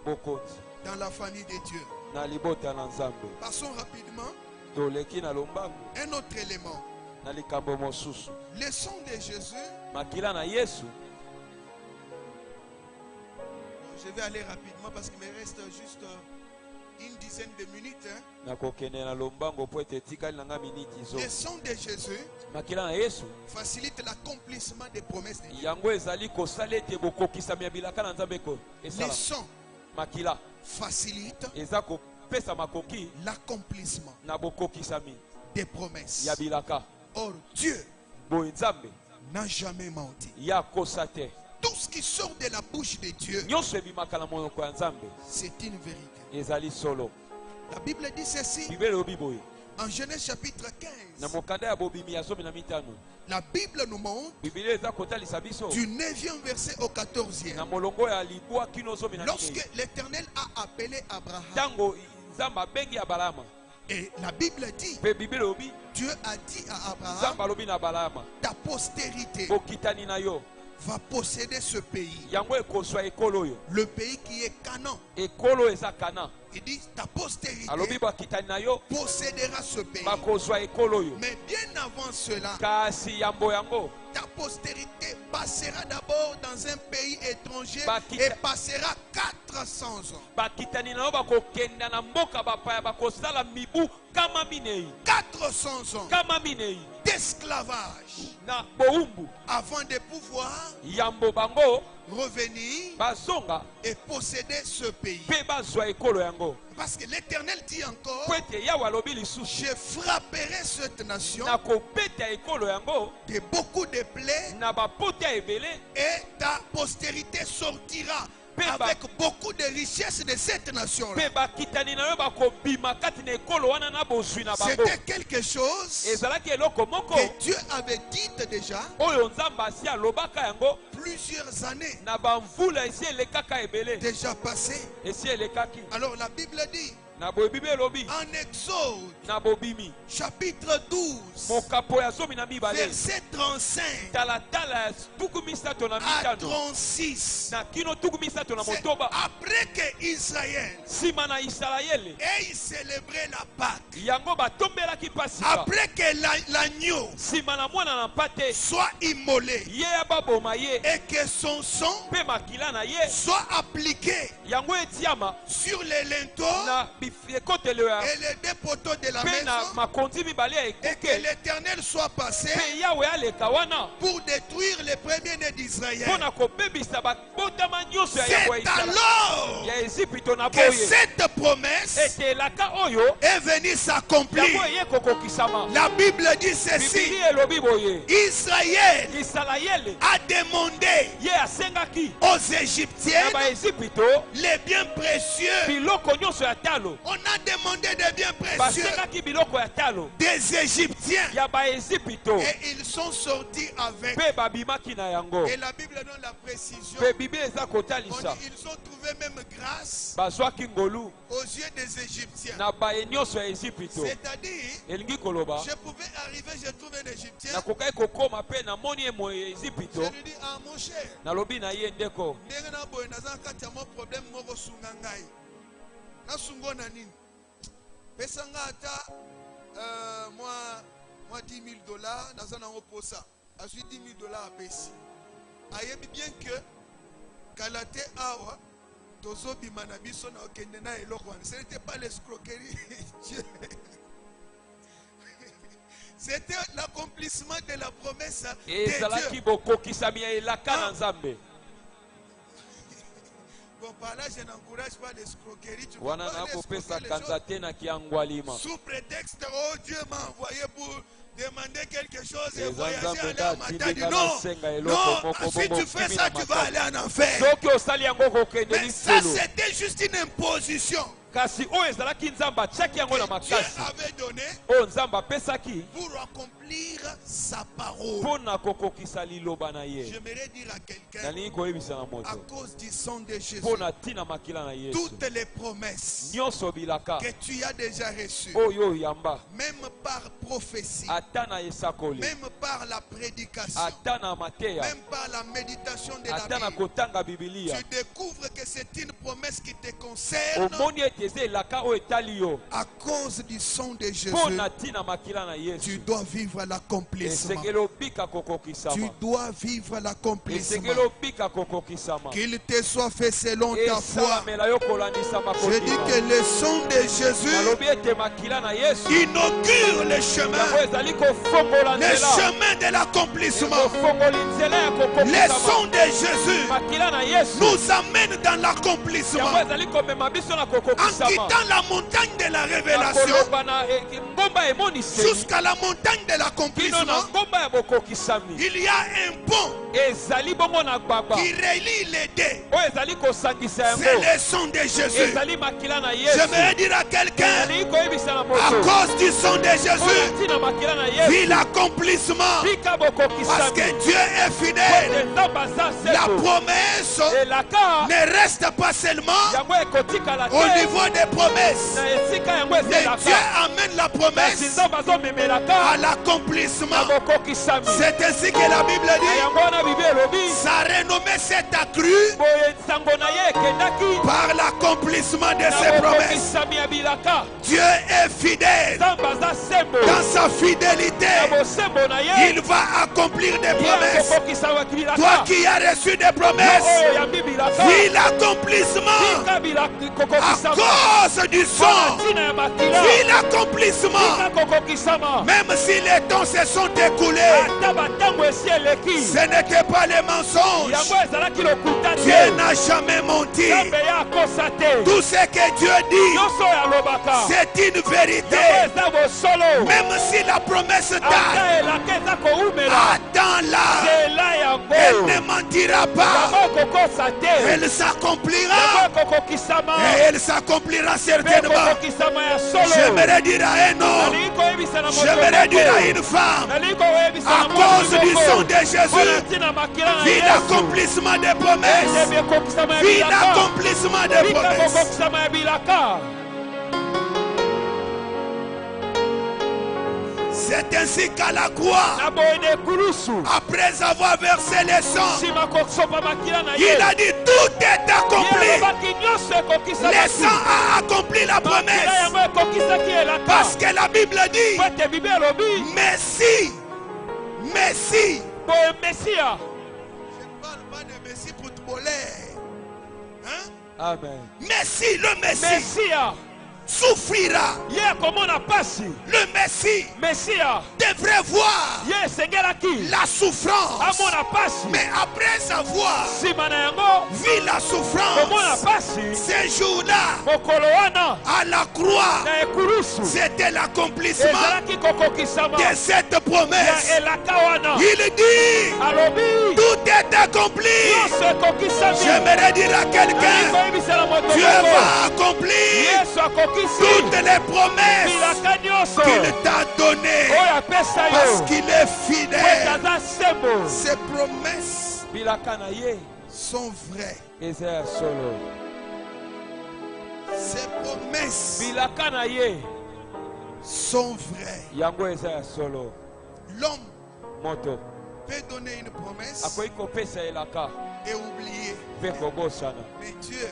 bokoti, dans la famille de Dieu. na libota na nzambe. Passons rapidement. Toleki na lombango Un autre élément. na likambo mosusu, Le sang de Jésus. makila na Yesu. Je vais aller rapidement parce qu'il me reste juste une dizaine de minutes. Hein. Nakokende na lombango po ete etikali na nga miniti zo. Le sang de Jésus Makila na Yesu facilite l'accomplissement des promesses de Dieu. yango ezali kosala ete bokokisami ya bilaka na nzambe ko Le esala. sang Makila facilite eza kopesa makoki l'accomplissement na bokokisami des promesses. ya bilaka. Or, Dieu Boye nzambe n'a jamais menti. ya kosa te. Tout ce qui sort de la bouche de Dieu, Nyonso ebimaka na monoko ya nzambe c'est une vérité. ezali solo. La Bible dit ceci Bibele elobi boye en Genèse chapitre na 15. mokanda ya bobimi ya 15. La Bible nous montre Bibele eza kotalisa biso du 9e verset au 14e. na molongo ya libwa kino 15. Lorsque l'Éternel a appelé Abraham, Tango nzambe abengi Abalama, et la Bible dit, pe Bibele elobi Dieu a dit à Abraham, nzambe alobi na Abalama, ta postérité bokitani na yo va posséder ce pays. yango ekozwa ekolo oyo. Le pays qui est Canaan. Ekolo eza Kana. Il dit, ta postérité Alobi bakitani na yo possédera ce pays. bakozwa ekolo oyo. Mais bien avant cela, Kasi yambo yango ta postérité passera d'abord dans un pays étranger Bakita- et passera 400 ans. bakitani na yo bakokenda na mboka bapaya bakosala mibu kama minei 400 ans kama minei d'esclavage na boumbu. avant de pouvoir Yambo bango revenir bazonga et posséder ce pays. pe bazwa ekolo yango. Parce que l'Éternel dit encore, Po ete yawe alobi lisusu je frapperai cette nation na kobeta ekolo yango de beaucoup de plaies na bapota ebele et ta postérité sortira avec beaucoup de richesses de cette nation-là. pe bakitani na yo bakobima kati na ekolo wana na bozwi na bango. C'était quelque chose Ezalaki eloko moko que Dieu avait dit déjà oyo nzambe asi alobaka yango plusieurs années na bamvula esi elekaka ebele déjà passées. esi elekaki. Alors la Bible dit Na boye Bibele elobi en Exode na bobimi chapitre 12 mokapo ya 12 verset 35 talatala ya tuku misato na à mitano 36. na kino tuku misato na C'est motoba après que Israël nsima na Isalaele ait célébré la Pâque, yango batombelaki pasika après que l'agneau nsima na mwana na mpate soit immolé ye ya baboma ye et que son sang mpe makila na ye soit appliqué yango etiama sur les linteaux na ekotelo ya et les deux poteaux de la mpe na maison, makonzi mibale ya et que ekuke l'Éternel soit passé mpe yawe aleka wana pour détruire les premiers-nés d'Israël. mpo na kobebisa babotama nyonso ya C'est yango ya Isalaele alors ya Ezipito na que boye cette promesse ete elaka oyo est venue s'accomplir. yango eye kokokisama. La Bible dit ceci, Bibili elobi boye Israël Isalaele a demandé ye asengaki aux na Égyptiens baezipito les biens précieux. biloko nyonso ya talo, On a demandé des biens précieux basengaki biloko ya talo des Égyptiens ya baezipito et ils sont sortis avec. mpe babimaki na yango. Et la Bible donne la précision. Mpe Bibili eza On kotalisa dit, ils ont trouvé même grâce bazwaki ngolu aux yeux des Égyptiens. na baye nyonso ya ezipito. C'est-à-dire, Elingi koloba je pouvais arriver, je trouve un Égyptien. nakokaki kokoma mpe namoni ye moye ya Je ezipito lui dis, ah mon cher, nalobi na ye ndeko ndenge na boye naza na kati ya mo problème moko sunga ngai. nasungo na nini pesanga ata moi 10 000 dollars naza nango posa azwi 10 000 dollars apesi ayebi bien que kala te awa tozobima na biso na okende na eloko wana. Ce n'était pas l'escroquerie. C'était l'accomplissement de la promesse de Dieu. Bon, par là, je n'encourage pas l'escroquerie. Tu peux pas les sous prétexte, oh Dieu m'a envoyé pour demander quelque chose et voyager aller en Matadi. Non, si tu fais ça, tu vas aller en enfer. Mais ça, c'était juste une imposition. Kasi o ezalaki nzamba tchaki yango na makasi o nzamba apesaki pour accomplir sa parole. Pona kokokisa liloba na ye. J'aimerais dire à quelqu'un, nalingi koyebisa na moto à cause du sang de Jésus, pona tina makila na Yesu, toutes les promesses nyonso bilaka que tu as déjà reçues, oyo yamba même par prophétie, atana esakoli, même par la prédication, atana mateya, même par la méditation de la atana Bible, kotanga Biblia, tu découvres que c'est une promesse qui te concerne. À cause du sang de Jésus, tu dois vivre l'accomplissement. Tu dois vivre l'accomplissement. Qu'il te soit fait selon ta foi. Je dis que le sang de Jésus inaugure le chemin de l'accomplissement. Le sang de Jésus nous amène dans l'accomplissement. En quittant la montagne de la révélation jusqu'à la montagne de l'accomplissement, il y a un pont qui relie les deux. C'est le sang de Jésus. J'aimerais dire à quelqu'un, à cause du sang de Jésus, vis l'accomplissement, parce que Dieu est fidèle. La promesse ne reste pas seulement au niveau des promesses, mais Dieu amène la promesse à l'accomplissement. C'est ainsi que la Bible dit, sa renommée s'est accrue par l'accomplissement de ses promesses. Dieu est fidèle. Dans sa fidélité, il va accomplir des promesses. Toi qui as reçu des promesses, vis l'accomplissement à cause du sang. Vis l'accomplissement. Même si les temps se sont écoulés, ce n'était pas les mensonges. Dieu n'a jamais menti. Tout ce que Dieu dit, c'est une vérité. Même si la promesse tarde, attends-la. Elle ne mentira pas. Elle s'accomplira. Et elle s'accomplira certainement. J'aimerais dire à un homme, j'aimerais dire à une femme, à cause du sang de Jésus, vis l'accomplissement des promesses. Vis l'accomplissement des promesses. C'est ainsi qu'à la croix, après avoir versé le sang, il a dit tout est accompli. Le sang a accompli la promesse. Parce que la Bible dit, Messie. Messie. Je ne parle pas de Messie footballeur. Hein? Amen. Messie, le Messie. Souffrira. Le Messie devrait voir la souffrance. Mais après avoir vu la souffrance, ce jour-là, à la croix, c'était l'accomplissement de cette promesse. Il dit, tout est accompli. J'aimerais dire à quelqu'un, Dieu va accomplir toutes les promesses qu'il t'a données parce qu'il est fidèle. Ces promesses sont vraies. Ces promesses sont vraies. L'homme peut donner une promesse et oublier. Mais Dieu,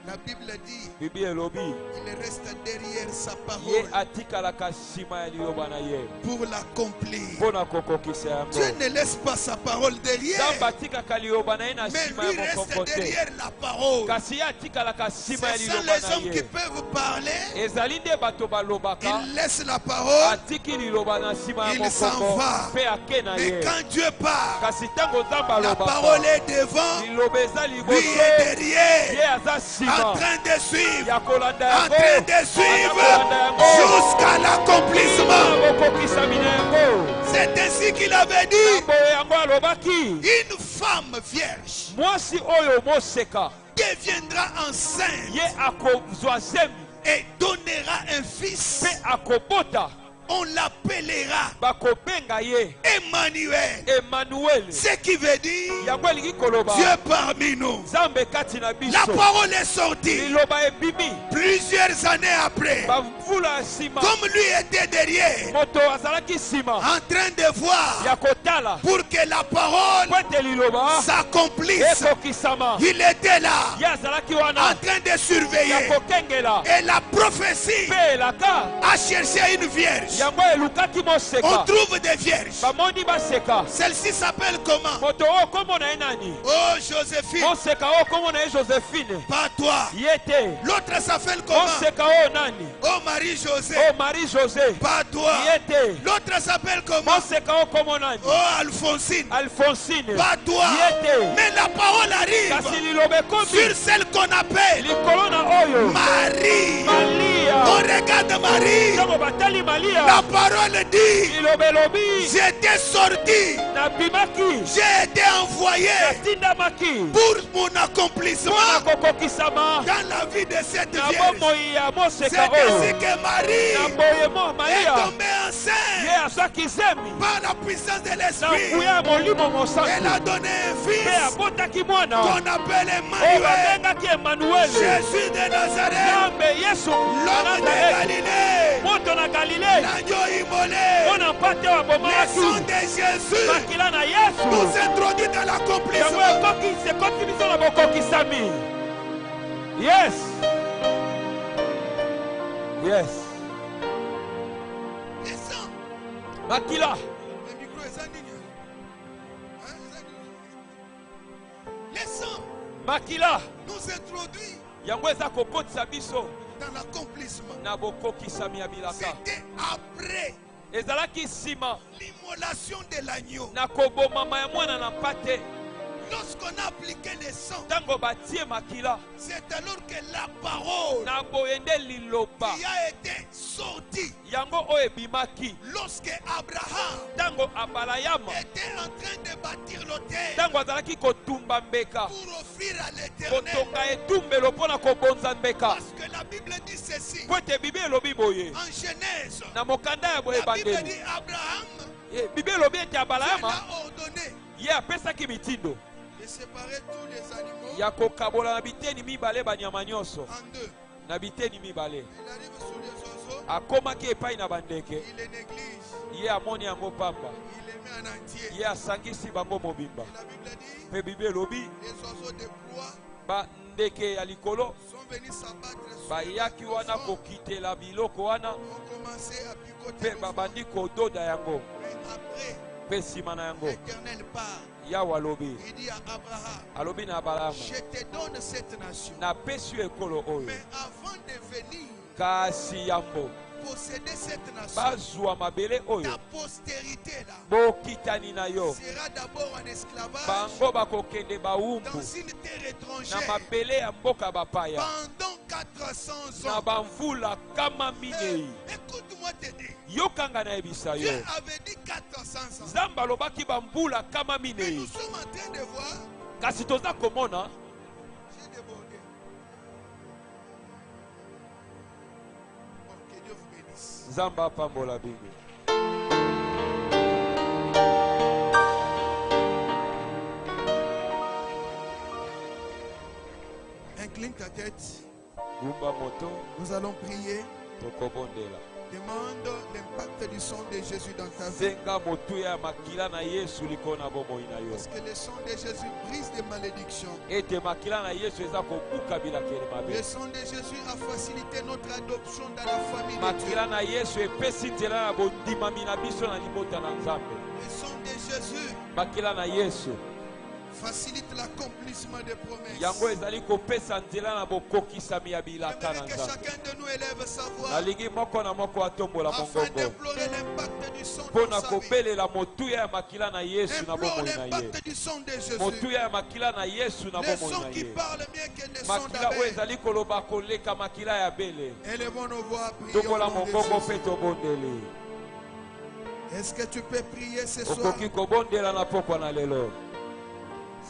La Bible dit, Bibi elobi il reste derrière sa ye parole atikalaka nsima ya liloba na ye pour l'accomplir. mpona kokokisa yango. Dieu ne laisse pas sa parole derrière, Nzambe atikaka liloba na ye na mais nsima lui ya reste mokongo te, derrière la parole. kasi ye atikalaka nsima ya Ce sont liloba les na hommes qui ye. peuvent parler, Ezali nde bato balobaka ils laissent la parole, atiki liloba na nsima ya il s'en mokongo va. mpe ake na Mais ye. quand Dieu parle, Kasi ntango Nzambe la parole alobaka est devant, liloba eza lui liboso, est derrière, ye aza en nsima train de suivre, ya kolanda en yango, train de suivre kolanda yango jusqu'à l'accomplissement. na bokokisami na yango. C'est ainsi qu'il avait Na dit, boye yango alobaki une femme vierge mwasi oyo moseka deviendra enceinte ye akozwa zemi et donnera un fils. mpe akobota, On l'appellera bakobenga ye Emmanuel. Emmanuel. Ce qui veut dire Yango elingi koloba Dieu parmi nous. Nzambe kati na La biso. parole est sortie Liloba ebimi plusieurs années après. bamvula ya nsima, Comme lui était derrière, moto azalaki nsima en train de voir ya kotala pour que la parole po ete liloba s'accomplisse. ekokisama. Il était là, Ye azalaki en wana train de ya surveiller. kokengela, Et la prophétie mpe elaka a cherché une vierge. yango elukaki On moseka, trouve des vierges. bamoni baseka. Celle-ci s'appelle comment? Moto oyo kombo na ye nani? Oh, Joséphine. Moseka oyo kombo na ye Josephine. Pas toi. Ye te. L'autre s'appelle comment? Moseka oyo nani? Oh, Marie-José. Oh Marie José. Pas toi. Ye te. L'autre s'appelle comment? Moseka oyo kombo nani? Oh, Alphonsine. Alphonsine. Pas toi. Ye te. Mais la parole Kasi arrive liloba ekomi sur celle qu'on appelle likolo na oyo Marie. Malia. On regarde Marie. Ntango batali Malia, La parole dit, liloba elobi j'étais sorti, nabimaki, j'ai été envoyé natindamaki pour mon accomplissement mpona kokokisama dans la vie de cette na vierge. bomoi ya C'est moseka ainsi oyo. que Marie Na boyemo est Malia tombée ye enceinte azwaki zemi par la puissance de na l'esprit. nguya ya molimo Elle mosantu, a donné un mpe fils abotaki mwana qu'on appelle oyo Emmanuel, babengaki Emmanuel, Jésus de Nazareth, Nzambe Yesu l'homme na de Nazareti, Galilée, moto na Galile, l'agneau immolé. mpona mpate oyo Le sang abomaki de Jésus makila na Yesu. nous introduit dans Yango l'accomplissement. ekoti biso na bokokisami. Yes. Yes. Le sang. Makila. Le micro est sans ligne. Hein, le sang Makila. nous introduit Yango eza kokotisa biso dans l'accomplissement. na bokokisami ya bilaka. C'était après Ezalaki nsima l'immolation de l'agneau. na kobomama ya mwana na mpate. Lorsqu'on a appliqué le sang, Ntango batie makila c'est alors que la parole na boye nde liloba qui a été sortie. yango oyo ebimaki. Lorsque Abraham Ntango abalayama, était en train de bâtir l'autel ntango azalaki kotumba mbeka, pour offrir à l'éternel. kotonga etumbelo mpona kobonza mbeka. Parce que la Bible dit ceci. Po ete bibi elobi boye En Genèse, na mokanda ya boye la Bible ebandeli, dit Abraham bibi elobi ete Dieu abalayama l'a ordonné ye apesaki mitindo de séparer tous les animaux ya kokabola na biteni mibale banyama nyonso, en deux. na biteni mibale. Il arrive sur les oiseaux, Akomaki epai na bandeke, il les néglige, ye amoni yango pamba, il les met en entier. ye asangisi bango mobimba. La Bible dit Mpe bibi elobi les oiseaux de proie bandeke ya likolo sont venus s'abattre sur les bayaki wana oiseaux, kokitela biloko wana ont commencé à picoter mpe les babandi kododa yango. Mais après, Mpe nsima na yango l'Éternel part. yawe alobi, Il dit à Abraham, alobi na abalama, je te donne cette nation. napesi yo ekolo oyo, Mais avant de venir kasi yambo posséder cette nation, bazwa mabele oyo ta postérité là bokitani na yo sera d'abord en esclavage bango bakokende bawumbu dans une terre na étrangère mabele ya mboka bapaya pendant 400 na ans. bamvula kama minei. Écoute-moi te dire, Yokanga na ebisa Dieu yo, avait dit 400 ans. nzambe alobaki bambula kama Mais minei, nous sommes en train de voir, kasi toza komona j'ai débordé. Bon, que Dieu vous bénisse. nzambe apambola bino. Incline ta tête. Gumba moto Nous allons prier. tokobondela. Demande l'impact du sang de Jésus dans ta vie. Zenga motuya makila na Yesu liko na bomoi na yo. Parce que le sang de Jésus brise des malédictions. Ete makila na Yesu eza kobuka bila kele mabe. Le sang de Jésus a facilité notre adoption dans la famille de Dieu. Makila na Yesu epesi nzela na bondimami na biso na libota na Nzambe. Le sang de Jésus Makila na Yesu facilite l'accomplissement des promesses. yango ezali kopesa nzela na bokokisami ya bilaka na J'aimerais que Nzambe. chacun de nous élève sa voix Nalingi moko na moko atombola afin mongongo d'implorer l'impact du sang mpo dans na sa vie. kobelela motuya ya makila na Yesu na Implore bomoi na ye. l'impact du sang de Jésus. Motuya ya makila na Yesu na Le bomoi sang na qui ye. parle mieux que le sang Makila oyo d'Abel. ezali koloba koleka makila ya bele. Élevons nos voix, prions au Tombola nom de mongongo Jésus. mpe tobondeli. Est-ce que tu peux prier ce soir? Okoki kobondela na pokwa na lelo.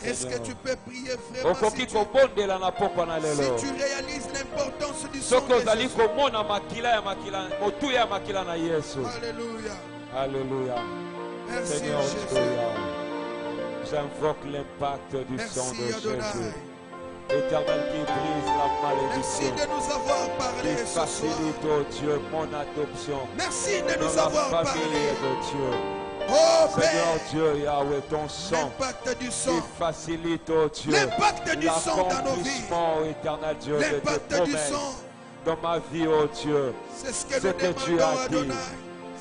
Est-ce que tu peux prier vraiment si Okoki tu, kobondela na pokwa na lelo. si tu réalises l'importance du sang Soki de ozali Jésus? komona makila ya makila motuya ya makila na Yesu. Alléluia. Alléluia. Merci Seigneur Jésus. Dieu, j'invoque l'impact du sang Merci de Jésus. Adonai. Éternel qui brise la Merci malédiction. de nous avoir parlé Qui ce soir. facilite, oh Dieu, mon adoption. Merci de Dans nous la avoir famille parlé. de Dieu. Oh Seigneur Père, Dieu, Yahweh, ton sang l'impact du qui sang, facilite, oh Dieu, l'impact du sang dans nos vies, l'accomplissement, oh éternel Dieu, de tes l'impact du promesses sang, dans ma vie, oh Dieu. c'est ce que Ce nous que tu demandons as dit, Adonai.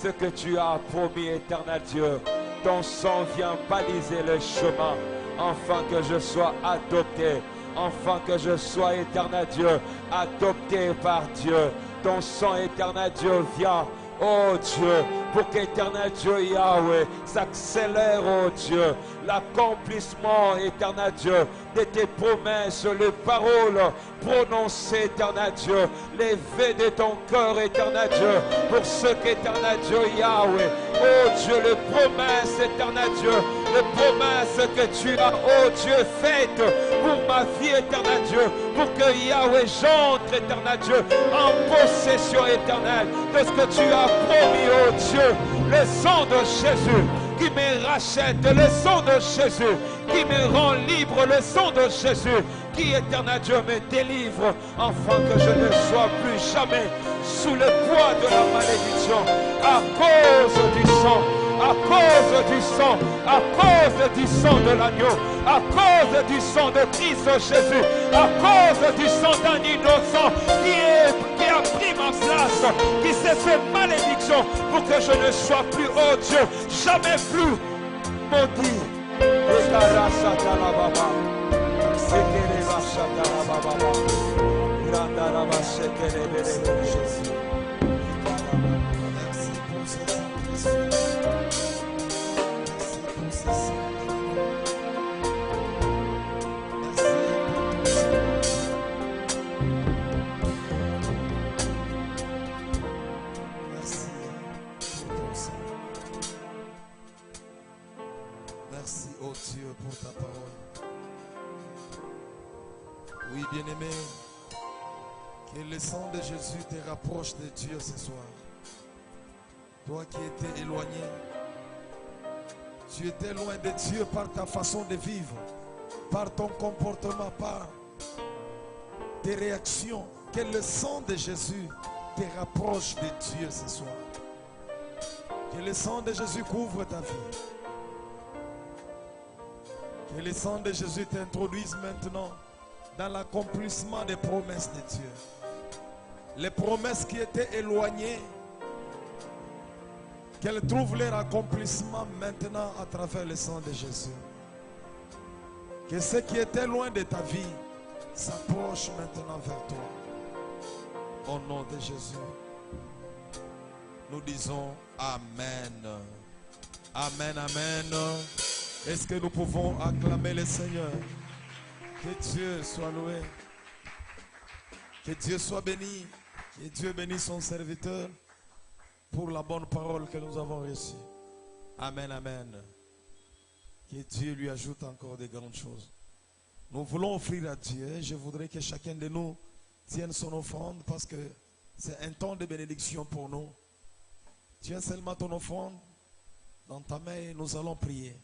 ce que tu as promis, éternel Dieu. Ton sang vient baliser le chemin, afin que je sois adopté, afin que je sois, éternel Dieu, adopté par Dieu. Ton sang, éternel Dieu, vient, oh Dieu, pour qu'éternel Dieu Yahweh s'accélère, oh Dieu, l'accomplissement, éternel Dieu, de tes promesses, les paroles prononcées, éternel Dieu, les vœux de ton cœur, éternel Dieu, pour ce qu'éternel Dieu Yahweh, oh Dieu, les promesses, éternel Dieu, les promesses que tu as, oh Dieu, faites pour ma vie, éternel Dieu, pour que Yahweh j'entre, éternel Dieu, en possession éternelle de ce que tu as promis, oh Dieu, le sang de Jésus qui me rachète, le sang de Jésus qui me rend libre, le sang de Jésus qui, éternel Dieu, me délivre, afin que je ne sois plus jamais sous le poids de la malédiction, à cause du sang, à cause du sang, à cause du sang de l'agneau, à cause du sang de Christ Jésus, à cause du sang d'un innocent qui a pris ma place, qui s'est fait malédiction pour que je ne sois plus, oh Dieu, jamais plus maudit. Merci, oh Dieu, pour ta parole. Oui, bien-aimé, que le sang de Jésus te rapproche de Dieu ce soir. Toi qui étais éloigné, tu étais loin de Dieu par ta façon de vivre, par ton comportement, par tes réactions. Que le sang de Jésus te rapproche de Dieu ce soir. Que le sang de Jésus couvre ta vie. Que le sang de Jésus t'introduise maintenant dans l'accomplissement des promesses de Dieu. Les promesses qui étaient éloignées, qu'elles trouvent leur accomplissement maintenant à travers le sang de Jésus. Que ce qui était loin de ta vie s'approche maintenant vers toi. Au nom de Jésus, nous disons Amen. Amen, Amen. Est-ce que nous pouvons acclamer le Seigneur? Que Dieu soit loué. Que Dieu soit béni. Que Dieu bénisse son serviteur pour la bonne parole que nous avons reçue. Amen, amen. Que Dieu lui ajoute encore de grandes choses. Nous voulons offrir à Dieu. Je voudrais que chacun de nous tienne son offrande parce que c'est un temps de bénédiction pour nous. Tiens seulement ton offrande dans ta main et nous allons prier.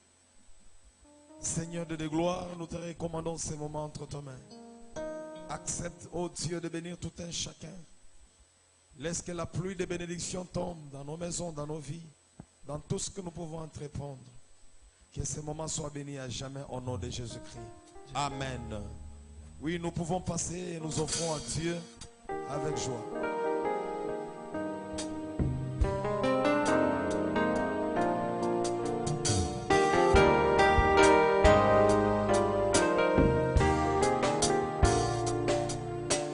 Seigneur de gloire, nous te recommandons ces moments entre tes mains. Accepte, ô Dieu, de bénir tout un chacun. Laisse que la pluie de bénédiction tombe dans nos maisons, dans nos vies, dans tout ce que nous pouvons entreprendre. Que ce moment soit béni à jamais au nom de Jésus-Christ. Amen. Oui, nous pouvons passer et nous offrons à Dieu avec joie.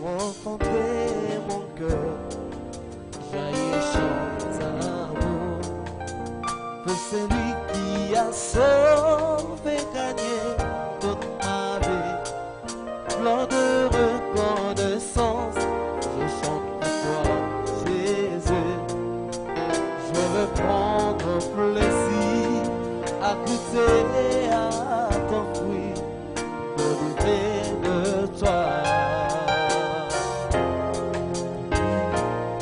Entendez mon cœur jaillir chant d'amour pour celui qui a sauvé, gagné toute ma vie. Lors de reconnaissance, je chante pour toi, Jésus. Je veux prendre plaisir à goûter à ton fruit, me livrer de toi.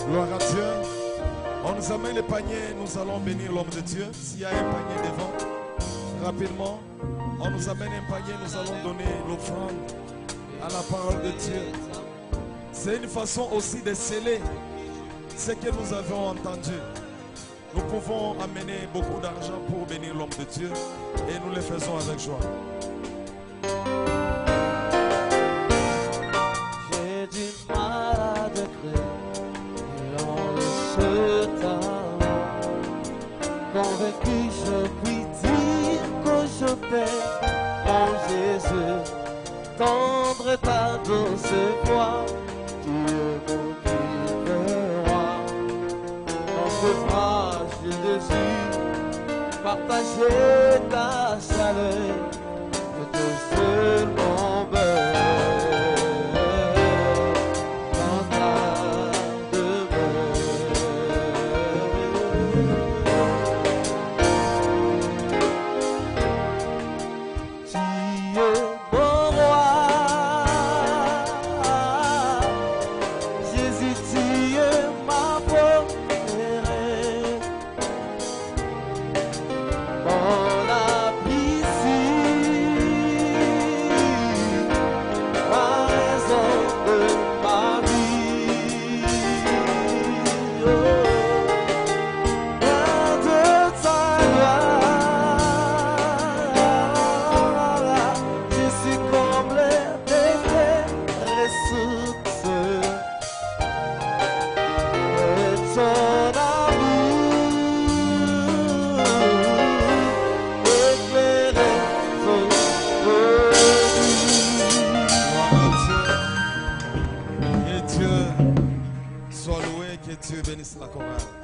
Gloire à Dieu. On nous amène les paniers, nous allons bénir l'homme de Dieu. S'il y a un panier devant, rapidement, on nous amène un panier, nous allons donner l'offrande à la parole de Dieu. C'est une façon aussi de sceller ce que nous avons entendu. Nous pouvons amener beaucoup d'argent pour bénir l'homme de Dieu et nous le faisons avec joie. J'ai du mal à décrire ce temps. Convaincu, je puis dire que je t'aime, mon Jésus. Tendre ta douce voix, tu me guideras. Dans ce bras, Jésus, partager ta chaleur, que te seul mon beurre.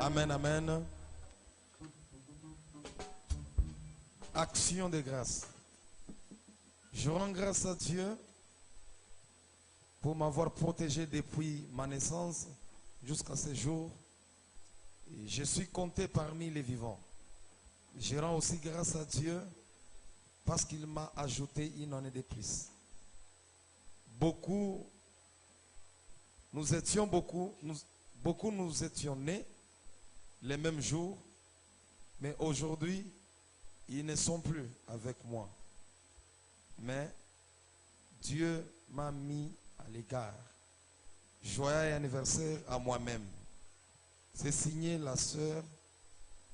Amen, amen. Action de grâce. Je rends grâce à Dieu pour m'avoir protégé depuis ma naissance jusqu'à ce jour. Et je suis compté parmi les vivants. Je rends aussi grâce à Dieu parce qu'il m'a ajouté une année de plus. Nous étions nés les mêmes jours, mais aujourd'hui, ils ne sont plus avec moi. Mais Dieu m'a mis à l'égard. Joyeux anniversaire à moi-même. C'est signé la sœur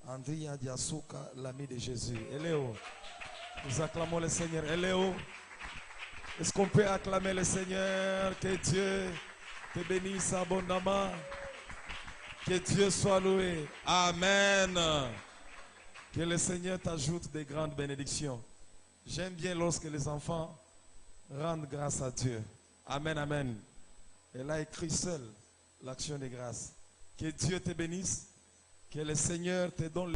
Andrea Diasuka, l'amie de Jésus. Elle est où? Nous acclamons le Seigneur. Elle est où? Est-ce qu'on peut acclamer le Seigneur? Que Dieu te bénisse abondamment. Que Dieu soit loué. Amen. Que le Seigneur t'ajoute des grandes bénédictions. J'aime bien lorsque les enfants rendent grâce à Dieu. Amen, amen. Elle a écrit seule l'action de grâce. Que Dieu te bénisse. Que le Seigneur te donne